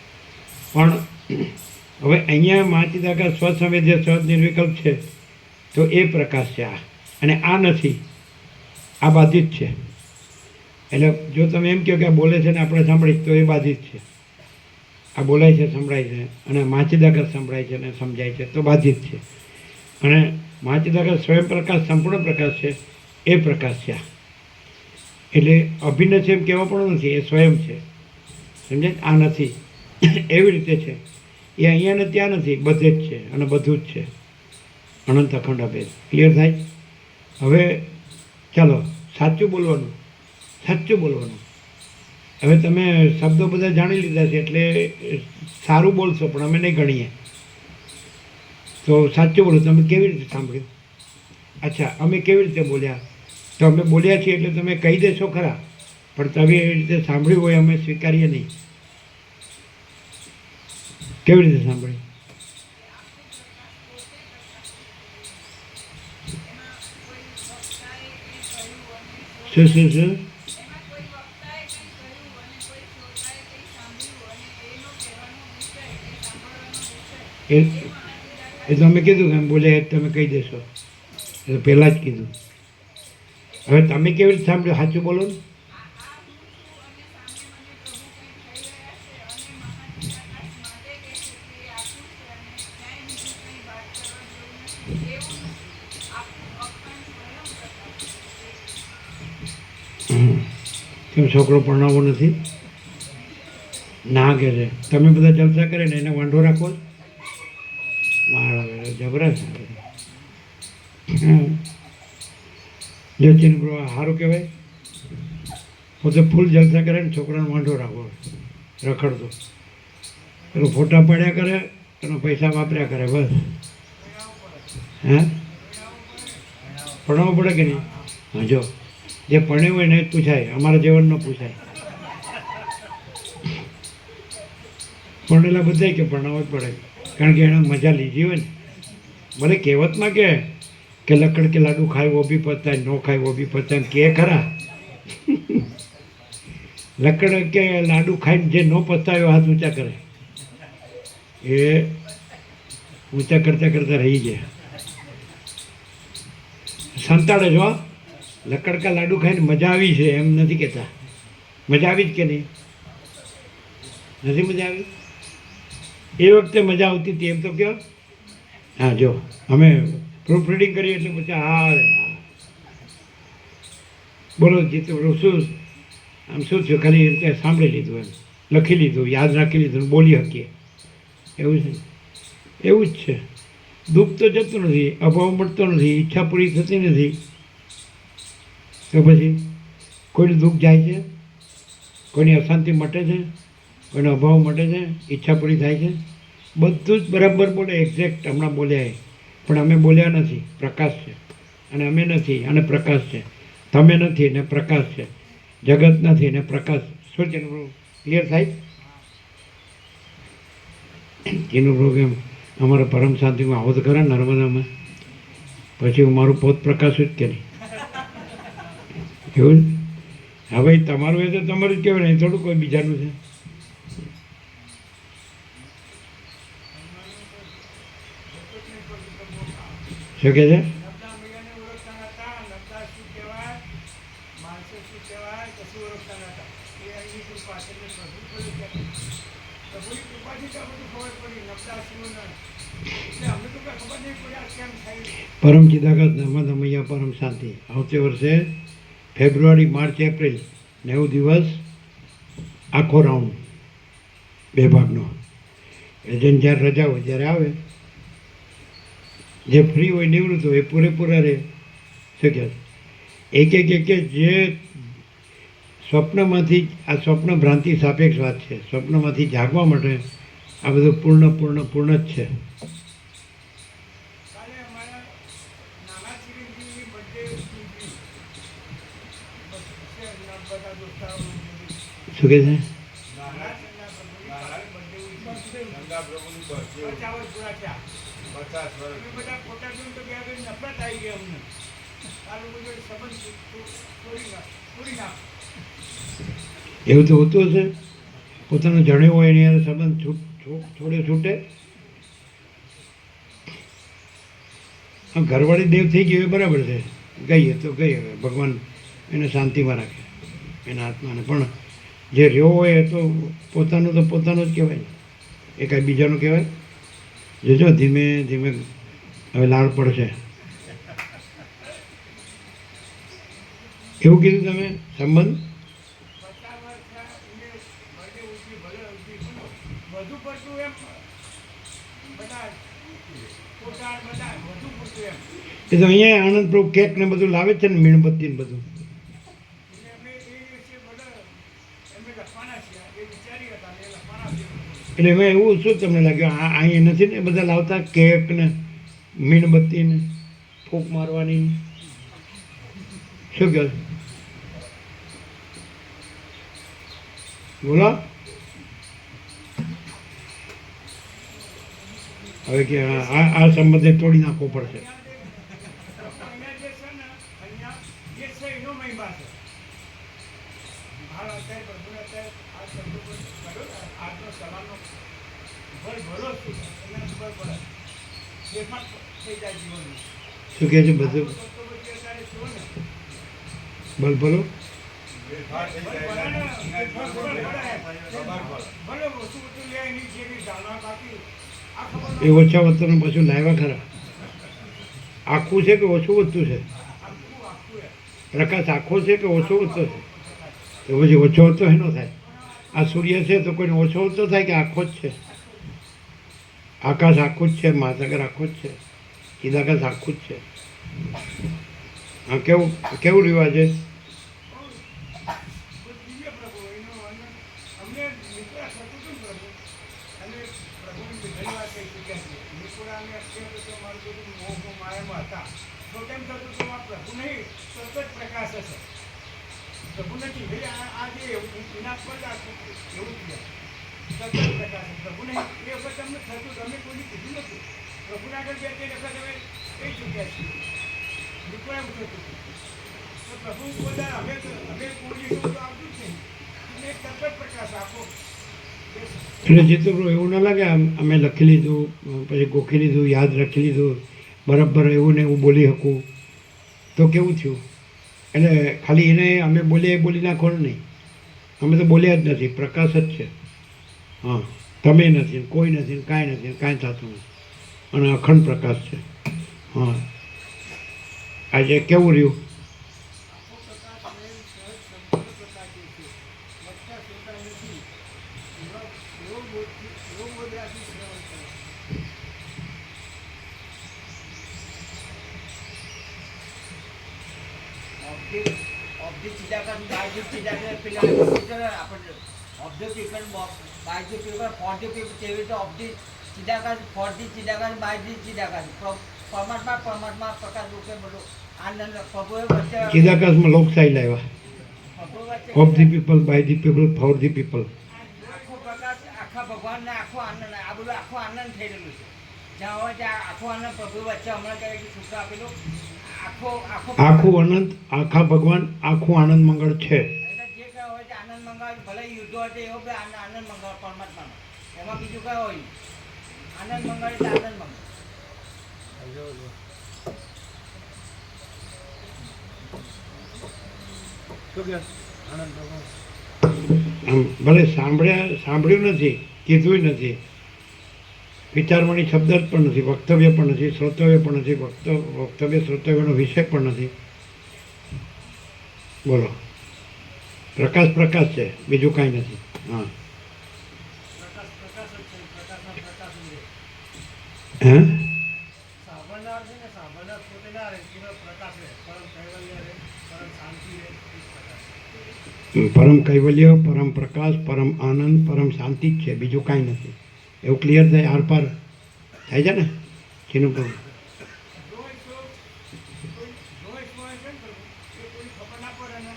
પણ હવે અહીંયા માચિદાકાશ સ્વસંવેદ્ય સહજ નિર્વિકલ્પ છે તો એ પ્રકાશ છે આ, અને આ નથી, આ બાધિત છે. એટલે જો તમે એમ કહો કે આ બોલે છે ને આપણે સાંભળીશ તો એ બાધિત છે. આ બોલાય છે, સંભળાય છે, અને માચિદાકાશ સંભળાય છે અને સમજાય છે તો બાધિત છે. અને માચિદાકાશ સ્વયં પ્રકાશ, સંપૂર્ણ પ્રકાશ છે, એ પ્રકાશ છે આ. એટલે અભિન્ન છે એમ કહેવા પણ નથી, એ સ્વયં છે, સમજે? આ નથી એવી રીતે છે. એ અહીંયા ને ત્યાં નથી, બધે જ છે અને બધું જ છે, અનંત અખંડ અભેદ. ક્લિયર થાય? હવે ચાલો સાચું બોલવાનું, સાચું બોલવાનું. હવે તમે શબ્દો બધા જાણી લીધા છે એટલે સારું બોલશો, પણ અમે નહીં ગણીએ તો સાચું બોલો. તમે કેવી રીતે સાંભળ્યું? અચ્છા, અમે કેવી રીતે બોલ્યા? તો અમે બોલ્યા છીએ એટલે તમે કહી દેશો ખરા, પણ તમે એવી રીતે સાંભળ્યું હોય અમે સ્વીકારીએ નહીં. કેવી રીતે સાંભળ્યું? શું એ તો અમે કીધું કે એમ બોલ્યા તમે કહી દેશો, એ તો પહેલાં જ કીધું. હવે તમે કેવી રીતે સાંભળ્યું? સાચું બોલો ને. કેમ છોકરો ભણાવવો નથી? ના કે છે તમે બધા જલસા કરે ને એને વાંઢો રાખો છો? મારા જબરા છે. જો ચિનબ્રો સારું કહેવાય. પોતે ફૂલ જલસા કરે ને છોકરાને વાંઢો રાખો રખડતો પેલો ફોટા પાડ્યા કરે એનો પૈસા વાપર્યા કરે બસ. હે ભણાવવું પડે કે નહીં? હા જો જે ભણ્યું હોય ને એ જ પૂછાય, અમારા જીવન ન પૂછાય. ભણેલા બધાય કે ભણાવવું જ પડે કારણ કે એણે મજા લીધી હોય ને. ભલે કહેવતમાં કે લકડ કે લાડુ ખાય વો બી પતાય, ન ખાય વો બી પતાય કે ખરા. લકડ કે લાડુ ખાઈને જે ન પતાવ્યો હાથ ઊંચા કરે એ ઊંચા કરતાં કરતાં રહી જાય. સંતાડે જો લકડકા લાડુ ખાઈને મજા આવી છે એમ નથી કહેતા. મજા આવી જ કે નહીં? નથી મજા આવી? એ વખતે મજા આવતી હતી એમ તો કહો. હા જો અમે પ્રૂફ રીડિંગ કરીએ એટલે પછી હા બોલો જીત શું આમ શું થયું ખાલી એમ કે સાંભળી લીધું એમ લખી લીધું યાદ રાખી લીધું બોલી શકીએ એવું છે. એવું જ છે. દુઃખ તો જતું નથી, અભાવ મળતો નથી, ઈચ્છા પૂરી થતી નથી તો પછી કોઈનું દુઃખ જાય છે, કોઈની અશાંતિ મટે છે, કોઈનો અભાવ મટે છે, ઈચ્છા પૂરી થાય છે. બધું જ બરાબર બોલે એક્ઝેક્ટ હમણાં બોલ્યા પણ અમે બોલ્યા નથી. પ્રકાશ છે અને અમે નથી અને પ્રકાશ છે. તમે નથી ને પ્રકાશ છે. જગત નથી ને પ્રકાશ. શું છે ક્લિયર થાય? એનું પ્રોગ્રામ અમારા પરમ શાંતિમાં આવો તો ખરા નર્મદામાં પછી હું મારું પોત પ્રકાશું જ કે નહીં એવું જ. હા ભાઈ તમારું એ તો તમારું જ કહેવાય ને થોડું કોઈ બીજાનું છે. શું કહે છે? પરમ ચિદાગત નર્મદા મૈયા પરમ શાંતિ. આવતી વર્ષે ફેબ્રુઆરી, માર્ચ, એપ્રિલ 90 દિવસ આખો રાઉન્ડ 2 ભાગનો. એજન્ટ જ્યારે રજા હોય ત્યારે આવે, જે ફ્રી હોય નિવૃત્ત હોય એ પૂરેપૂરા રહે. શું કહે? એક જે સ્વપ્નમાંથી આ સ્વપ્ન ભ્રાંતિ સાપેક્ષ વાત છે. સ્વપ્નમાંથી જાગવા માટે આ બધું પૂર્ણ જ છે. શું કહે છે? એવું તો હોતું હશે. પોતાનો જણ્યો હોય એની અંદર સંબંધ છૂટે. આમ ઘરવાળી દેવ થઈ ગયો એ બરાબર છે. ગઈ તો ગઈ, હવે ભગવાન એને શાંતિમાં રાખે એના આત્માને. પણ જે રહ્યો હોય એ તો પોતાનો જ કહેવાય ને, એ કાંઈ બીજાનું કહેવાય. જોજો ધીમે ધીમે હવે લાળ પડશે. એવું કીધું તમે સંબંધ એ તો અહીંયા આનંદ પ્રભુ કેક ને બધું લાવે છે ને મીણબત્તી ને બધું. એટલે એમાં એવું શું તમને લાગ્યું અહીંયા નથી ને બધા લાવતા કેક ને મીણબત્તી ને ફૂંક મારવાની? શું કહે બોલો? હવે કે આ સંબંધે તોડી નાખવો પડશે. શું કહે છે બધું? બોલો. એ ઓછા વધતું પાછું લાવ્યા ખરા? આખું છે કે ઓછું વધતું છે? પ્રકાશ આખો છે કે ઓછો વધતો છે? એ પછી ઓછો તો એનો થાય. આ સૂર્ય છે તો કોઈને ઓછો તો થાય કે આખો જ છે? આકાશ આખું જ છે, મહાસાગર આખો જ છે, ચિદાકાશ આખું જ છે. હા, કેવું કેવું રિવાજ છે? દિવ્ય પ્રભુ એનો અમને નિકુળા થતું હતું ને પ્રભુ, અને પ્રભુની ઘણી વાત કહી ચૂક્યા છે. નિકુળાને અત્યારે તો મારું બધું મોહ માયામાં હતા તો તેમ થતું હતું આ પ્રભુ નહીં, સતત પ્રકાશ હશે. પ્રભુ નથી ભાઈ, આ જે એના પર એવું થયા સતત પ્રકાશ પ્રભુ નહીં. એ વખત અમને થતું, અમે કોઈ કીધું નથી. પ્રભુના આગળ બે ત્રણ વખત અમે કહી ચૂક્યા છીએ. નિકુળા એવું થતું હતું. તો પ્રભુ બધા અમે કોઈ તો આવતું જ નહીં, અને એક સતત પ્રકાશ આપો. એટલે જીતુભાઈ એવું ના લાગે અમે લખી લીધું પછી ગોખી લીધું, યાદ રાખી લીધું, બરાબર એવું ને એવું બોલી શકું તો કેવું થયું? એટલે ખાલી એને અમે બોલીએ એ બોલી નાખવાનું નહીં. અમે તો બોલ્યા જ નથી, પ્રકાશ જ છે. હા, તમે નથી, કોઈ નથી, કાંઈ નથી, કાંઈ થતું નથી, અને અખંડ પ્રકાશ છે. હા, આજે કેવું રહ્યું? ઓબ્જેક્ટ ચિદાકાશ બાય ચિદાકાશ પેલા આપણે object equal by paper for the paper તેવી રીતે ઓબ્જેક્ટ ચિદાકાશ ફોર ધી ચિદાકાશ બાય ધી ચિદાકાશ પરમાત્મા પ્રકાશ રૂપે બધું આનંદ પ્રભુએ વચ્ચે ચિદાકાશમાં લોકશાહી લાવ્યા. પ્રભુ વચ્ચે of the people, by the people, for the people. આખો પ્રકાશ આખા ભગવાનને આખો આનંદ, આ બધું આખો આનંદ થઈ રહેલું છે. જ્યાં હોય ત્યાં આખો આનંદ પ્રભુ વચ્ચે હમણાં ક્યારેક સૂત્ર આપેલું આખો આખો આખું અનંત, આખા ભગવાન, આખું આનંદ મંગળ છે. એટલે જે કઈ હોય તે આનંદ મંગળ, ભલે યુદ્ધ હોય તો એવો કે આનંદ મંગળ પરમાત્માનો, એમાં બીજું કઈ હોય નહીં. આનંદ મંગળ એટલે આનંદ મંગળ. શું કહે આનંદ ભગવાન? આમ ભલે સાંભળ્યું નથી, કીધું નથી, વિચારવાણી શબ્દ જ પણ નથી, વક્તવ્ય પણ નથી, શ્રોતવ્ય પણ નથી, વક્તવ્ય શ્રોતવ્યનો વિષય પણ નથી. બોલો, પ્રકાશ પ્રકાશ છે, બીજું કાંઈ નથી. હા, પ્રકાશ પ્રકાશ જ છે, પ્રકાશના પ્રકાશ જ રહે. હે સાંભળનાર છે ને, સાંભળનાર પોતે ના રહે, એનો પ્રકાશ રહે, પરમ કૈવલ્ય રહે, પરમ શાંતિ રહે, એ જ પ્રકાશ. પરમ કૈવલ્ય, પરમ પ્રકાશ, પરમ આનંદ, પરમ શાંતિ જ છે, બીજું કાંઈ નથી. એવું ક્લિયર થાય, આર પાર થાય છે ને જેનું પણ. જોઈશ હોય છે ને પ્રભુ, એ કોઈ ખબર ના પડે ને,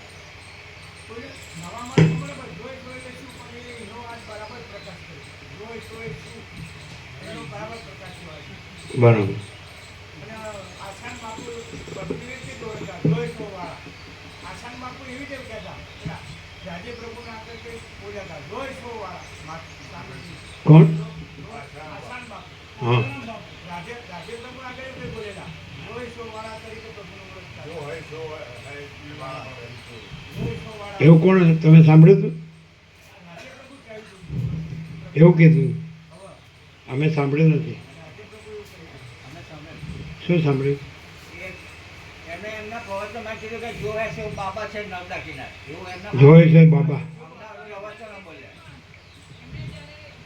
કોઈ નવા માણસ ખબર પડે જોઈશ હોય એટલે શું, પણ એનો આજ બરાબર પ્રકાશ કરે. જોઈશ હોય શું એનો બરાબર પ્રકાશ હોય છે. બરાબર. અને આસાન બાપુ બધી રીતે દોડતા જોઈશ વાળા. આસાન બાપુ એવી રીતે કહેતા પેલા રાજે પ્રભુના આગળ કંઈ બોલ્યા હતા જોઈશ વાળા સામે કોણ? આસાન બાપુ. હા, રાજે પ્રભુ આગળ એવી રીતે બોલેલા જોઈશ વાળા તરીકે પ્રભુનું ઓળખતા. જોઈશ વાળા એવું કોણ? તમે સાંભળ્યું હતું? રાજે પ્રભુ કહ્યું હતું. એવું કીધું? હવે અમે સાંભળ્યું નથી. રાજે પ્રભુ એવું કહ્યું. અમે સમજ શું સાંભળ્યું? એમને એમના પ્રવચનમાં કીધું કે જો હે સો બાબા છે નર્મદા કિનારે, એવું એમના જોય છે બાબા. એમના પ્રવચનો બોલ્યા. એમને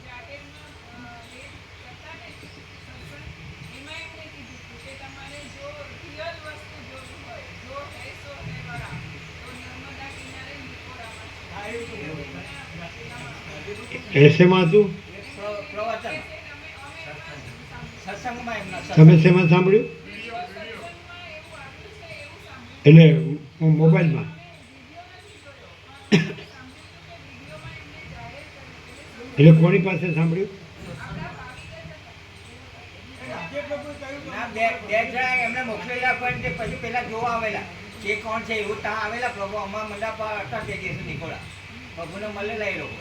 જ્યારે જાહેરમાં લેટ કરતા ને સત્સંગ, એમાં એમને કીધું હતું કે તમારે જો રિયલ વસ્તુ જોવી હોય, જો હે સો હે વાળા, તો નર્મદા કિનારે નિકોરામાં છે. હા, એવું તો એવું બોલે. એમના એસેમાં હતું? એક પ્રવચન અમે સાંભળ્યું. સત્સંગમાં એમના તમે સત્સંગ. શેમાં સાંભળ્યું? સત્સંગમાં એવું આપ્યું છે, એવું સાંભળ્યું. એટલે મોબાઈલમાં? એટલે કોની પાસે સાંભળ્યું? રાજે પ્રભુએ કહ્યું કે ના, બે જણા એમને મોકલેલા પણ તે પછી પેલા જોવા આવેલા કે કોણ છે એવું ત્યાં આવેલા. પ્રભુ અમારા મંડા પર હતા તે દિવસે નીકળ્યા, પ્રભુને મળેલા એ લોકો.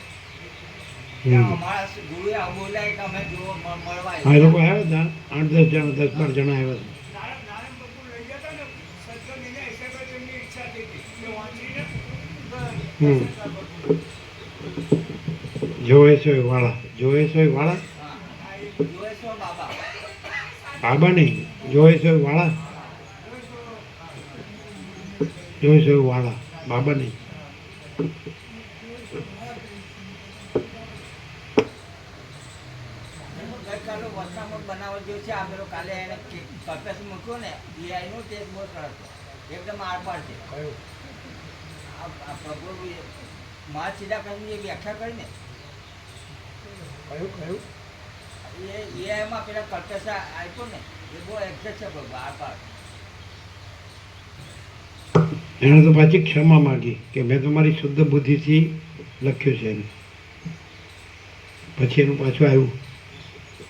ત્યાં અમારા ગુરુએ આવું બોલાય કે અમે જો મળવા હા, એ લોકો આવ્યા હતા, 8-10 જણા, 10-12 જણા આવ્યા હતા. નારાયણ પ્રભુ લઈ જતા ને સત્સંગ એના હિસાબે તેમની ઈચ્છા થઈ હતી કે વાંચીને હમ. જોવે છે વાળા, જોવે છે વાળા, હા, જોએ છો બાબા. બાબા નહીં, જોવે છે વાળા, જોવે છે વાળા, બાબા નહીં. ગઈકાલે વચનામૃત બનાવવા જેવું છે. આ પેલો કાલે એને કલ્પેશ મૂક્યો ને AI નું તે બહુ સરસ છે. એકદમ આરપાર છે. આ પ્રભુ મહાચિદાકાશની જે વ્યાખ્યા કરી ને એ AI માં પેલા કલ્પેશ આપ્યો ને એ બહુ એક્ઝેક્ટ છે. પ્રભુ આરપાર એણે તો પાછી ક્ષમા માગી કે મેં તમારી શુદ્ધ બુદ્ધિથી લખ્યું છે એને. પછી એનું પાછું આવ્યું,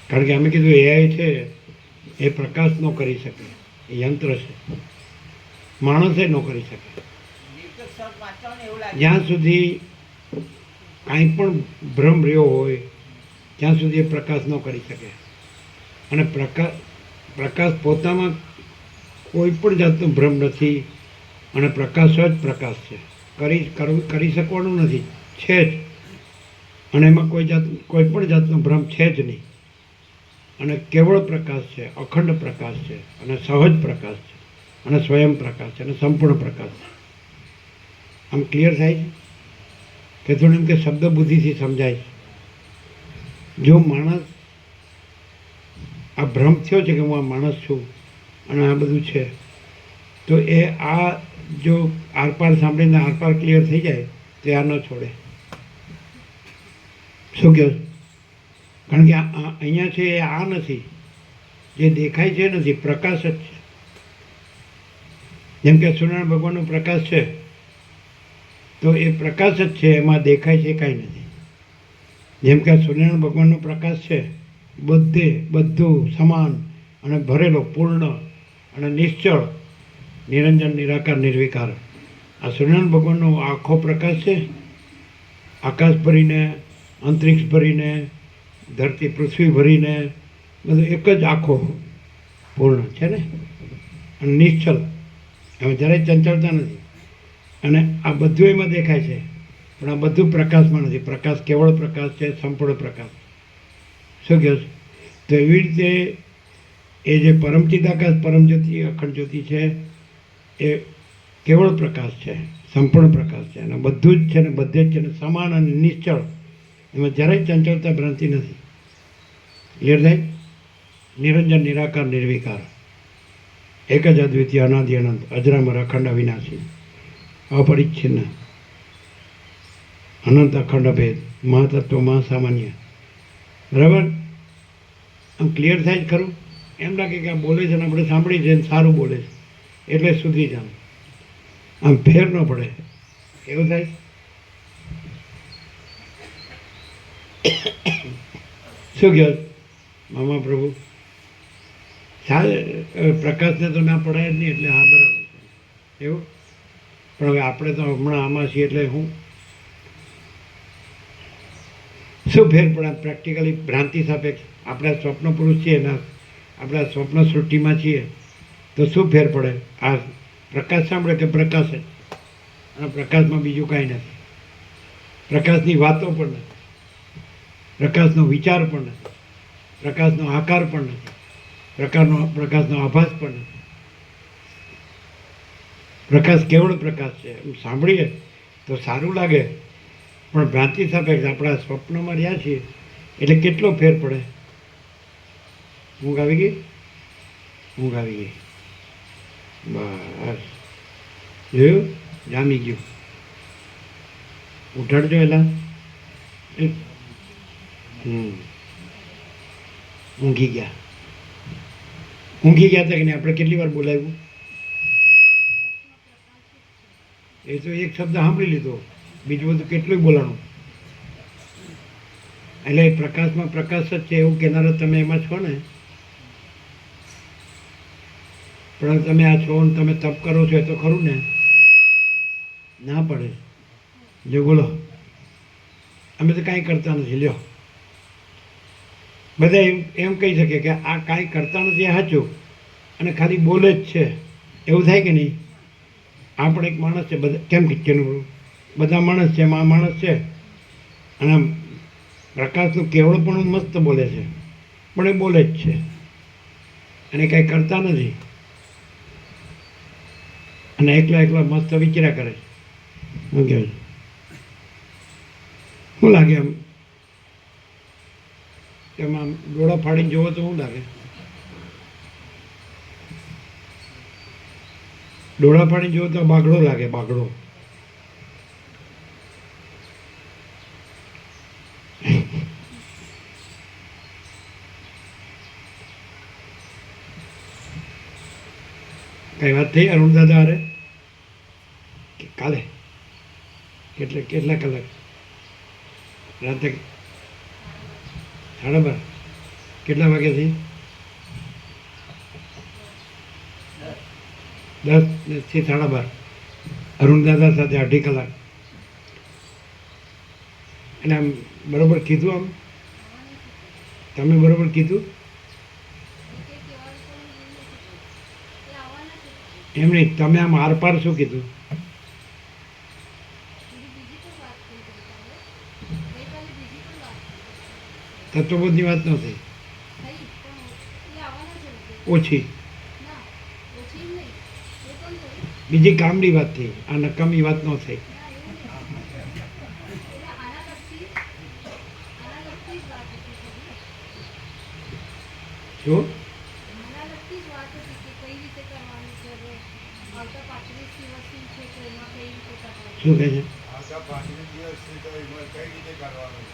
કારણ કે અમે કીધું AI છે એ પ્રકાશ ન કરી શકે, એ યંત્ર છે, માણસે ન કરી શકે. નિર્દેશ શબ્દ વાંચતા હોય ને એવું લાગે. જ્યાં સુધી કાંઈ પણ ભ્રમ રહ્યો હોય ત્યાં સુધી એ પ્રકાશ ન કરી શકે. અને પ્રકાશ પોતામાં કોઈ પણ જાતનો ભ્રમ નથી, અને પ્રકાશ જ પ્રકાશ છે. કરી શકવાનું નથી, છે જ. અને એમાં કોઈ પણ જાતનો ભ્રમ છે જ નહીં. અને કેવળ પ્રકાશ છે, અખંડ પ્રકાશ છે, અને સહજ પ્રકાશ છે, અને સ્વયં પ્રકાશ છે, અને સંપૂર્ણ પ્રકાશ છે. આમ ક્લિયર થાય છે કે થોડું એમ કે શબ્દ બુદ્ધિથી સમજાય છે. જો માણસ આ ભ્રમ થયો છે કે હું આ માણસ છું અને આ બધું છે, તો એ આ જો આરપાર સાંભળીને આરપાર ક્લિયર થઈ જાય તો આ ન છોડે. શું કહો? કારણ કે અહીંયા છે એ આ નથી, જે દેખાય છે નથી, પ્રકાશ જ છે. જેમ કે સૂર્યનારાયણ ભગવાનનો પ્રકાશ છે તો એ પ્રકાશ જ છે, એમાં દેખાય છે કાંઈ નથી. જેમ કે સૂર્યનારાયણ ભગવાનનો પ્રકાશ છે બધું સમાન અને ભરેલો, પૂર્ણ અને નિશ્ચળ, નિરંજન, નિરાકાર, નિર્વિકાર. આ સૂર્યનારાયણ ભગવાનનો આખો પ્રકાશ છે. આકાશ ભરીને, અંતરિક્ષ ભરીને, ધરતી પૃથ્વી ભરીને બધું એક જ આખો પૂર્ણ છે ને, અને નિશ્ચલ, એમાં જરાય ચંચળતા નથી. અને આ બધું એમાં દેખાય છે, પણ આ બધું પ્રકાશમાં નથી. પ્રકાશ કેવળ પ્રકાશ છે, સંપૂર્ણ પ્રકાશ. શું કહે છે? તો એવી રીતે એ જે પરમચિદાકાશ, પરમજ્યોતિ, અખંડ જ્યોતિ છે એ કેવળ પ્રકાશ છે, સંપૂર્ણ પ્રકાશ છે, અને બધું જ છે ને બધે જ છે ને સમાન અને નિશ્ચળ, એમાં જરાય ચંચળતા ભ્રાંતિ નથી. ક્લિયર થાય? નિરંજન, નિરાકાર, નિર્વિકાર, એક જ અદ્વિતીય, અનાદિ અનંત, અજરામર, અખંડ, અવિનાશી, અપરિચ્છિન્ન, અનંત, અખંડ ભેદ, મહાતત્વ, મહાસામાન્ય. બરાબર? આમ ક્લિયર થાય જ ખરું? એમ લાગે કે આ બોલે છે ને આપણે સાંભળી છે, સારું બોલે છે એટલે સુધરી જાવ, આમ ફેર ન પડે, એવું થાય. શું કહો મામા પ્રભુ? પ્રકાશને તો ના પડાય જ નહીં, એટલે હા બરાબર છે એવું. પણ હવે આપણે તો હમણાં આમાં છીએ એટલે શું ફેર પડે? પ્રેક્ટિકલી ભ્રાંતિ સાપેક્ષ આપણે સ્વપ્ન પુરુષ છીએ ને, આપણે સ્વપ્ન સૃષ્ટિમાં છીએ, તો શું ફેર પડે? આ પ્રકાશ સાંભળે કે પ્રકાશ જ, અને પ્રકાશમાં બીજું કાંઈ નથી. પ્રકાશની વાતો પણ નથી, પ્રકાશનો વિચાર પણ નથી, પ્રકાશનો આકાર પણ નથી, પ્રકાશનો આભાસ પણ નથી. પ્રકાશ કેવળ પ્રકાશ છે. એમ સાંભળીએ તો સારું લાગે, પણ ભ્રાંતિ સાપેક્ષ આપણા સ્વપ્નમાં રહ્યા છીએ એટલે કેટલો ફેર પડે? ઊંઘ આવી ગઈ? ઊંઘ આવી ગઈ, બસ જોયું? જામી ગયું. ઉઠાડજો એલા. ઊંઘી ગયા હતા કે નહીં? આપણે કેટલી વાર બોલાવ્યું? એ તો એક શબ્દ સાંભળી લીધો, બીજું બધું કેટલું બોલાણું. એટલે પ્રકાશમાં પ્રકાશ જ છે એવું કહેનારા તમે એમાં છો ને. પણ તમે આ છો ને તમે તપ કરો છો એ તો ખરું ને? ના પડે. જો બોલો, અમે તો કાંઈ કરતા નથી. લ્યો, બધા એમ કહી શકે કે આ કાંઈ કરતા નથી, સાચું, અને ખાલી બોલે જ છે, એવું થાય કે નહીં? આ પણ એક માણસ છે. બધા કેમ કિચનનું બધા માણસ છે, એમાં આ માણસ છે. અને પ્રકાશનું કેવળ પણ મસ્ત બોલે છે, પણ એ બોલે જ છે, અને કાંઈ કરતા નથી. અને એકલા એકલા મસ્ત વિચાર્યા કરે છે. શું કહેવાય? શું લાગે આમ એમાં ડોળા ફાડીને જોવો તો શું લાગે? ડોળા ફાડીને જોવો તો બાગડો લાગે, બાગડો. કઈ વાત થઈ અરુણ દાદા અરે કાલે કેટલા કલાક રાતે 12:30 કેટલા વાગ્યાથી? 10 થી 12:30 અરુણ દાદા સાથે 2.5 કલાક. અને આમ બરોબર કીધું? આમ તમે બરોબર કીધું? એમ નહીં, તમે આમ આરપાર શું કીધું? તત્વબોધની વાત ન થઈ, ઓછી બીજી કામની વાત થઈ, આ નકામી વાત ન થઈ. શું શું કહે છે? આવતા 35 દિવસથી તો એમાં કઈ રીતે કરવાનું?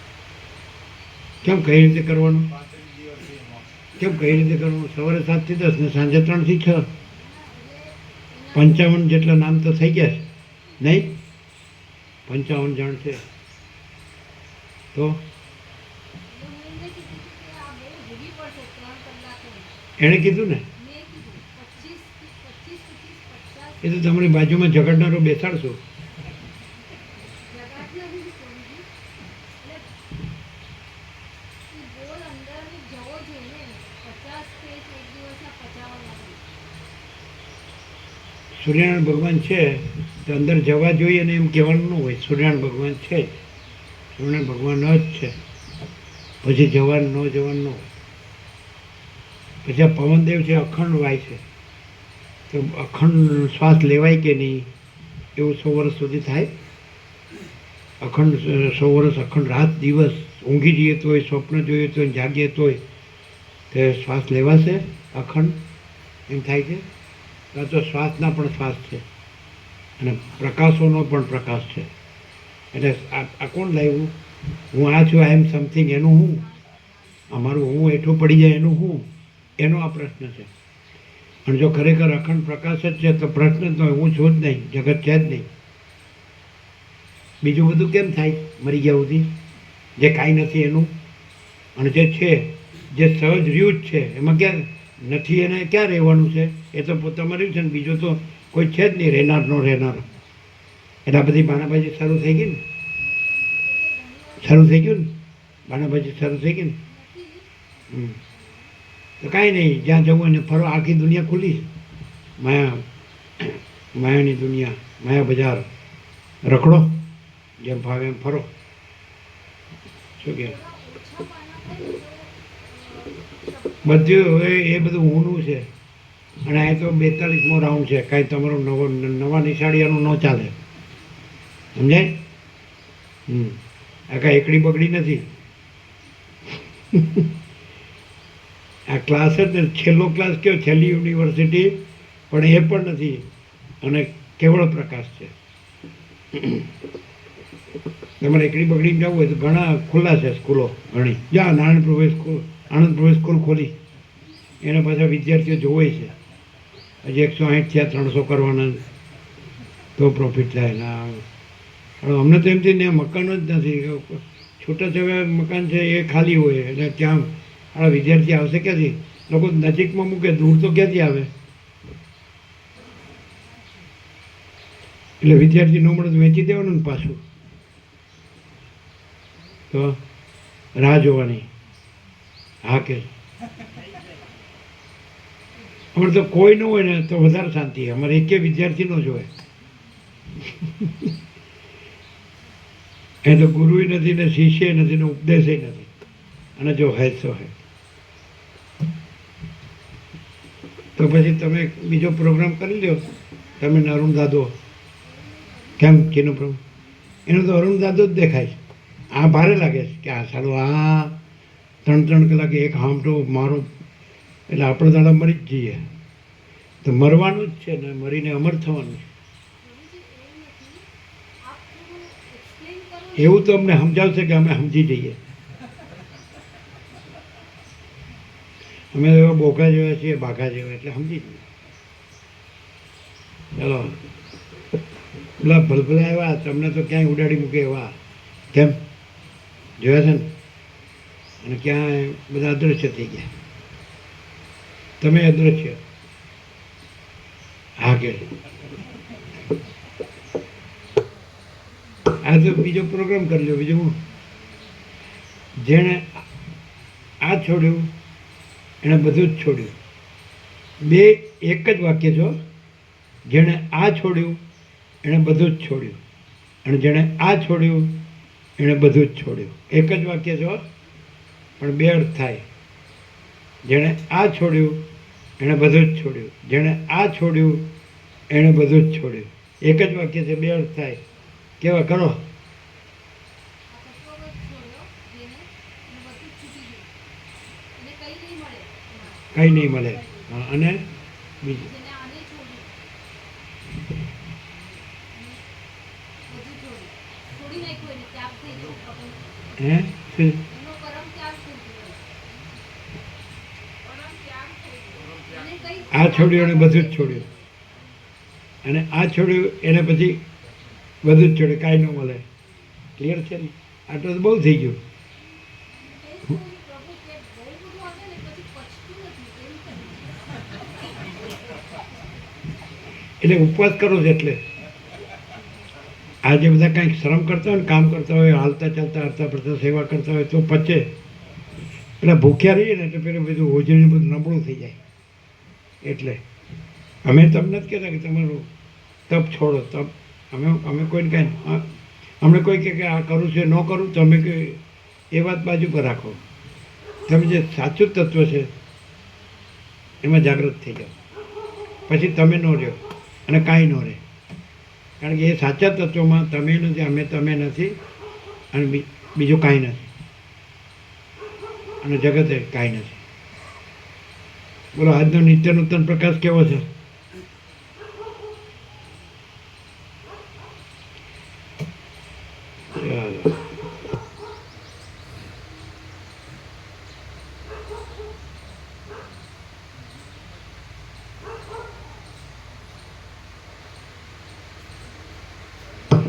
કેમ કઈ રીતે કરવાનું? 35 દિવસથી એમાં કેમ કઈ રીતે કરવાનું? સવારે 7 થી 10 ને સાંજે 3 થી 6. 55 જેટલા નામ તો થઈ ગયા છે નહીં? 55 જણ છે તો એણે કીધું ને. એ તો તમારી બાજુમાં ઝઘડનારો બેસાડશો. સૂર્યનારાયણ ભગવાન છે તો અંદર જવા જોઈએ ને એમ કહેવાનું ન હોય. સૂર્યનારાયણ ભગવાન છે, સૂર્યનારાયણ ભગવાન જ છે, પછી જવાનું ન જવાનું ન હોય. પછી આ પવનદેવ છે અખંડ વાય છે, તો અખંડ શ્વાસ લેવાય કે નહીં એવું 100 વર્ષ સુધી થાય? અખંડ 100 વર્ષ અખંડ રાત દિવસ ઊંઘી જઈએ તોય, સ્વપ્ન જોઈએ તો, જાગીએ તોય તે શ્વાસ લેવાશે અખંડ? એમ થાય છે? આ તો શ્વાસના પણ શ્વાસ છે અને પ્રકાશોનો પણ પ્રકાશ છે. એટલે આ કોણ લાવ્યું? હું આ છું, આઈ એમ સમથિંગ, એનું હું? અમારું હું હેઠું પડી જાય એનું હું? એનો આ પ્રશ્ન છે. અને જો ખરેખર અખંડ પ્રકાશ જ છે તો પ્રશ્ન જ ન હોય, હું છું જ નહીં, જગત છે જ નહીં. બીજું બધું કેમ થાય મરી ગયા સુધી? જે કાંઈ નથી એનું, અને જે છે, જે સહજ રહ્યું જ છે, એમાં ક્યાં નથી? એને ક્યાં રહેવાનું છે? એ તો પોતામાં રહ્યું છે ને બીજું તો કોઈ છે જ નહીં રહેનારનો રહેનારો. એટલે આ બધી બાણાબાજી શરૂ થઈ ગઈ ને, શરૂ થઈ ગયું ને, બાણાબાજી શરૂ થઈ ગઈ ને. તો કાંઈ નહીં, જ્યાં જવું એને ફરો. આખી દુનિયા ખુલ્લી છે. માયાની દુનિયા, માયા બજાર, રખડો જેમ ફાવે એમ ફરો. શું કહે? બધું હવે એ બધું ઊનું છે. અને આ તો 42મો રાઉન્ડ છે. કાંઈ તમારું નવા નિશાળિયાનું ન ચાલે, સમજાય? આ કાંઈ એકડી બગડી નથી. આ ક્લાસ જ ને, છેલ્લો ક્લાસ કયો, છેલ્લી યુનિવર્સિટી પણ એ પણ નથી, અને કેવળ પ્રકાશ છે. તમારે એકડી બગડીને જવું હોય તો ઘણા ખુલ્લા છે સ્કૂલો, ઘણી. જ્યાં આનંદ પ્રવેશ સ્કૂલ ખોલી, એના પાછા વિદ્યાર્થીઓ જોવે છે. હજી 160 થયા, 300 કરવાના તો પ્રોફિટ થાય ના. અમને તો એમથી ને મકાન જ નથી, છૂટાછવાયા મકાન છે એ ખાલી હોય, એટલે ત્યાં આ વિદ્યાર્થી આવશે ક્યાંથી? લોકો નજીકમાં મૂકે, દૂર તો ક્યાંથી આવે? એટલે વિદ્યાર્થી ન મળે તો વેચી દેવાનું ને પાછું. તો રાહ જોવાની. હા કે અમારે તો કોઈ ન હોય ને તો વધારે શાંતિ. અમારે એકે વિદ્યાર્થી ન જોવે. એ તો ગુરુય નથી ને શિષ્ય નથી ને ઉપદેશે નથી. અને જો હે તો હે. તો પછી તમે બીજો પ્રોગ્રામ કરી લો. તમે અરુણ દાદો કેમ કેનો પ્રોગ્રામ? એનો તો અરુણ દાદો જ દેખાય છે. આ ભારે લાગે છે કે આ સારું આ 3 કલાકે એક હામટો મારો એટલે આપણે દાડા મરી જ જઈએ. તો મરવાનું જ છે ને, મરીને અમર થવાનું છે. એવું તો અમને સમજાવશે કે અમે સમજી જઈએ. અમે એવા બોકા જેવા છીએ, બાઘા જેવા, એટલે સમજી જઈએ. ચલો પેલા ભલભલા એવા તમને તો ક્યાંય ઉડાડી મૂકે એવા. કેમ જોયા છે ને? અને ક્યાંય બધા અદૃશ્ય થઈ ગયા. તમે અદૃશ્ય. હા કે આ તો બીજો પ્રોગ્રામ કરી લો. બીજું હું, જેણે આ છોડ્યું એણે બધું જ છોડ્યું. બે એક જ વાક્ય છો. જેણે આ છોડ્યું એણે બધું જ છોડ્યું, અને જેણે આ છોડ્યું એણે બધું જ છોડ્યું. એક જ વાક્ય છો પણ બે અર્થ થાય. જેણે આ છોડ્યું એણે બધું જ છોડ્યું, જેણે આ છોડ્યું એણે બધું જ છોડ્યું. એક જ વાક્ય છે, બે અર્થ થાય. કેવા કરો? કંઈ નહીં મળે. હા, અને બીજું હે શું? આ છોડ્યું એને બધું જ છોડ્યું, અને આ છોડ્યું એને પછી બધું જ છોડ્યું. કાંઈ ન મળે. ક્લિયર છે ને? આટલું તો બહુ થઈ ગયું. એટલે ઉપવાસ કરો છો એટલે આ જે બધા કંઈક શ્રમ કરતા હોય ને, કામ કરતા હોય, હાલતા ચાલતા હરતા ફરતા સેવા કરતા હોય તો પચે. પેલા ભૂખ્યા રહીએ ને એટલે પેલું બધું હોજરી બધું નબળું થઈ જાય. એટલે અમે તમને જ કહેતા કે તમારું તપ છોડો. તપ અમે કોઈને કાંઈ અમને કોઈ કહે કે આ કરું છે ન કરું, તમે કે એ વાત બાજુ પર રાખો. તમે જે સાચું તત્વ છે એમાં જાગૃત થઈ જાઓ. પછી તમે ન રહ્યો અને કાંઈ ન રહે. કારણ કે એ સાચા તત્વમાં તમે નથી, તમે નથી, અને બીજું કાંઈ નથી, અને જગતે કાંઈ નથી. બોલો આજનો નિત્ય નૂતન પ્રકાશ કેવો છે? ચાલો.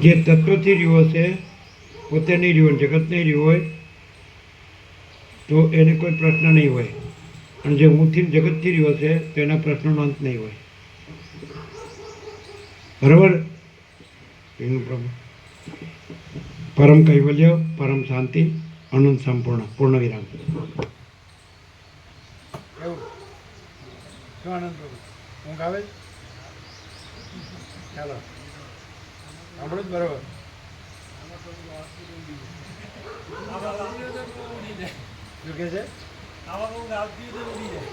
જે તત્વથી રહ્યો છે પોતે નહીં રહ્યો, જગત નહીં રહ્યું હોય તો એને કોઈ પ્રશ્ન નહીં હોય. અને જે હુંથી જગતથી રહ્યો છે તો એના પ્રશ્નોનો અંત નહીં હોય. બરાબર? એનું પરમ કૈવલ્ય, પરમ શાંતિ, અનંત સંપૂર્ણ, પૂર્ણ વિરામ. એવું શું આનંદ પ્રભુ? ઊંઘ આવે? ચાલો આપણું જ બરાબર. શું કહે છે? આવા બહુ આવતી ઉડી જાય.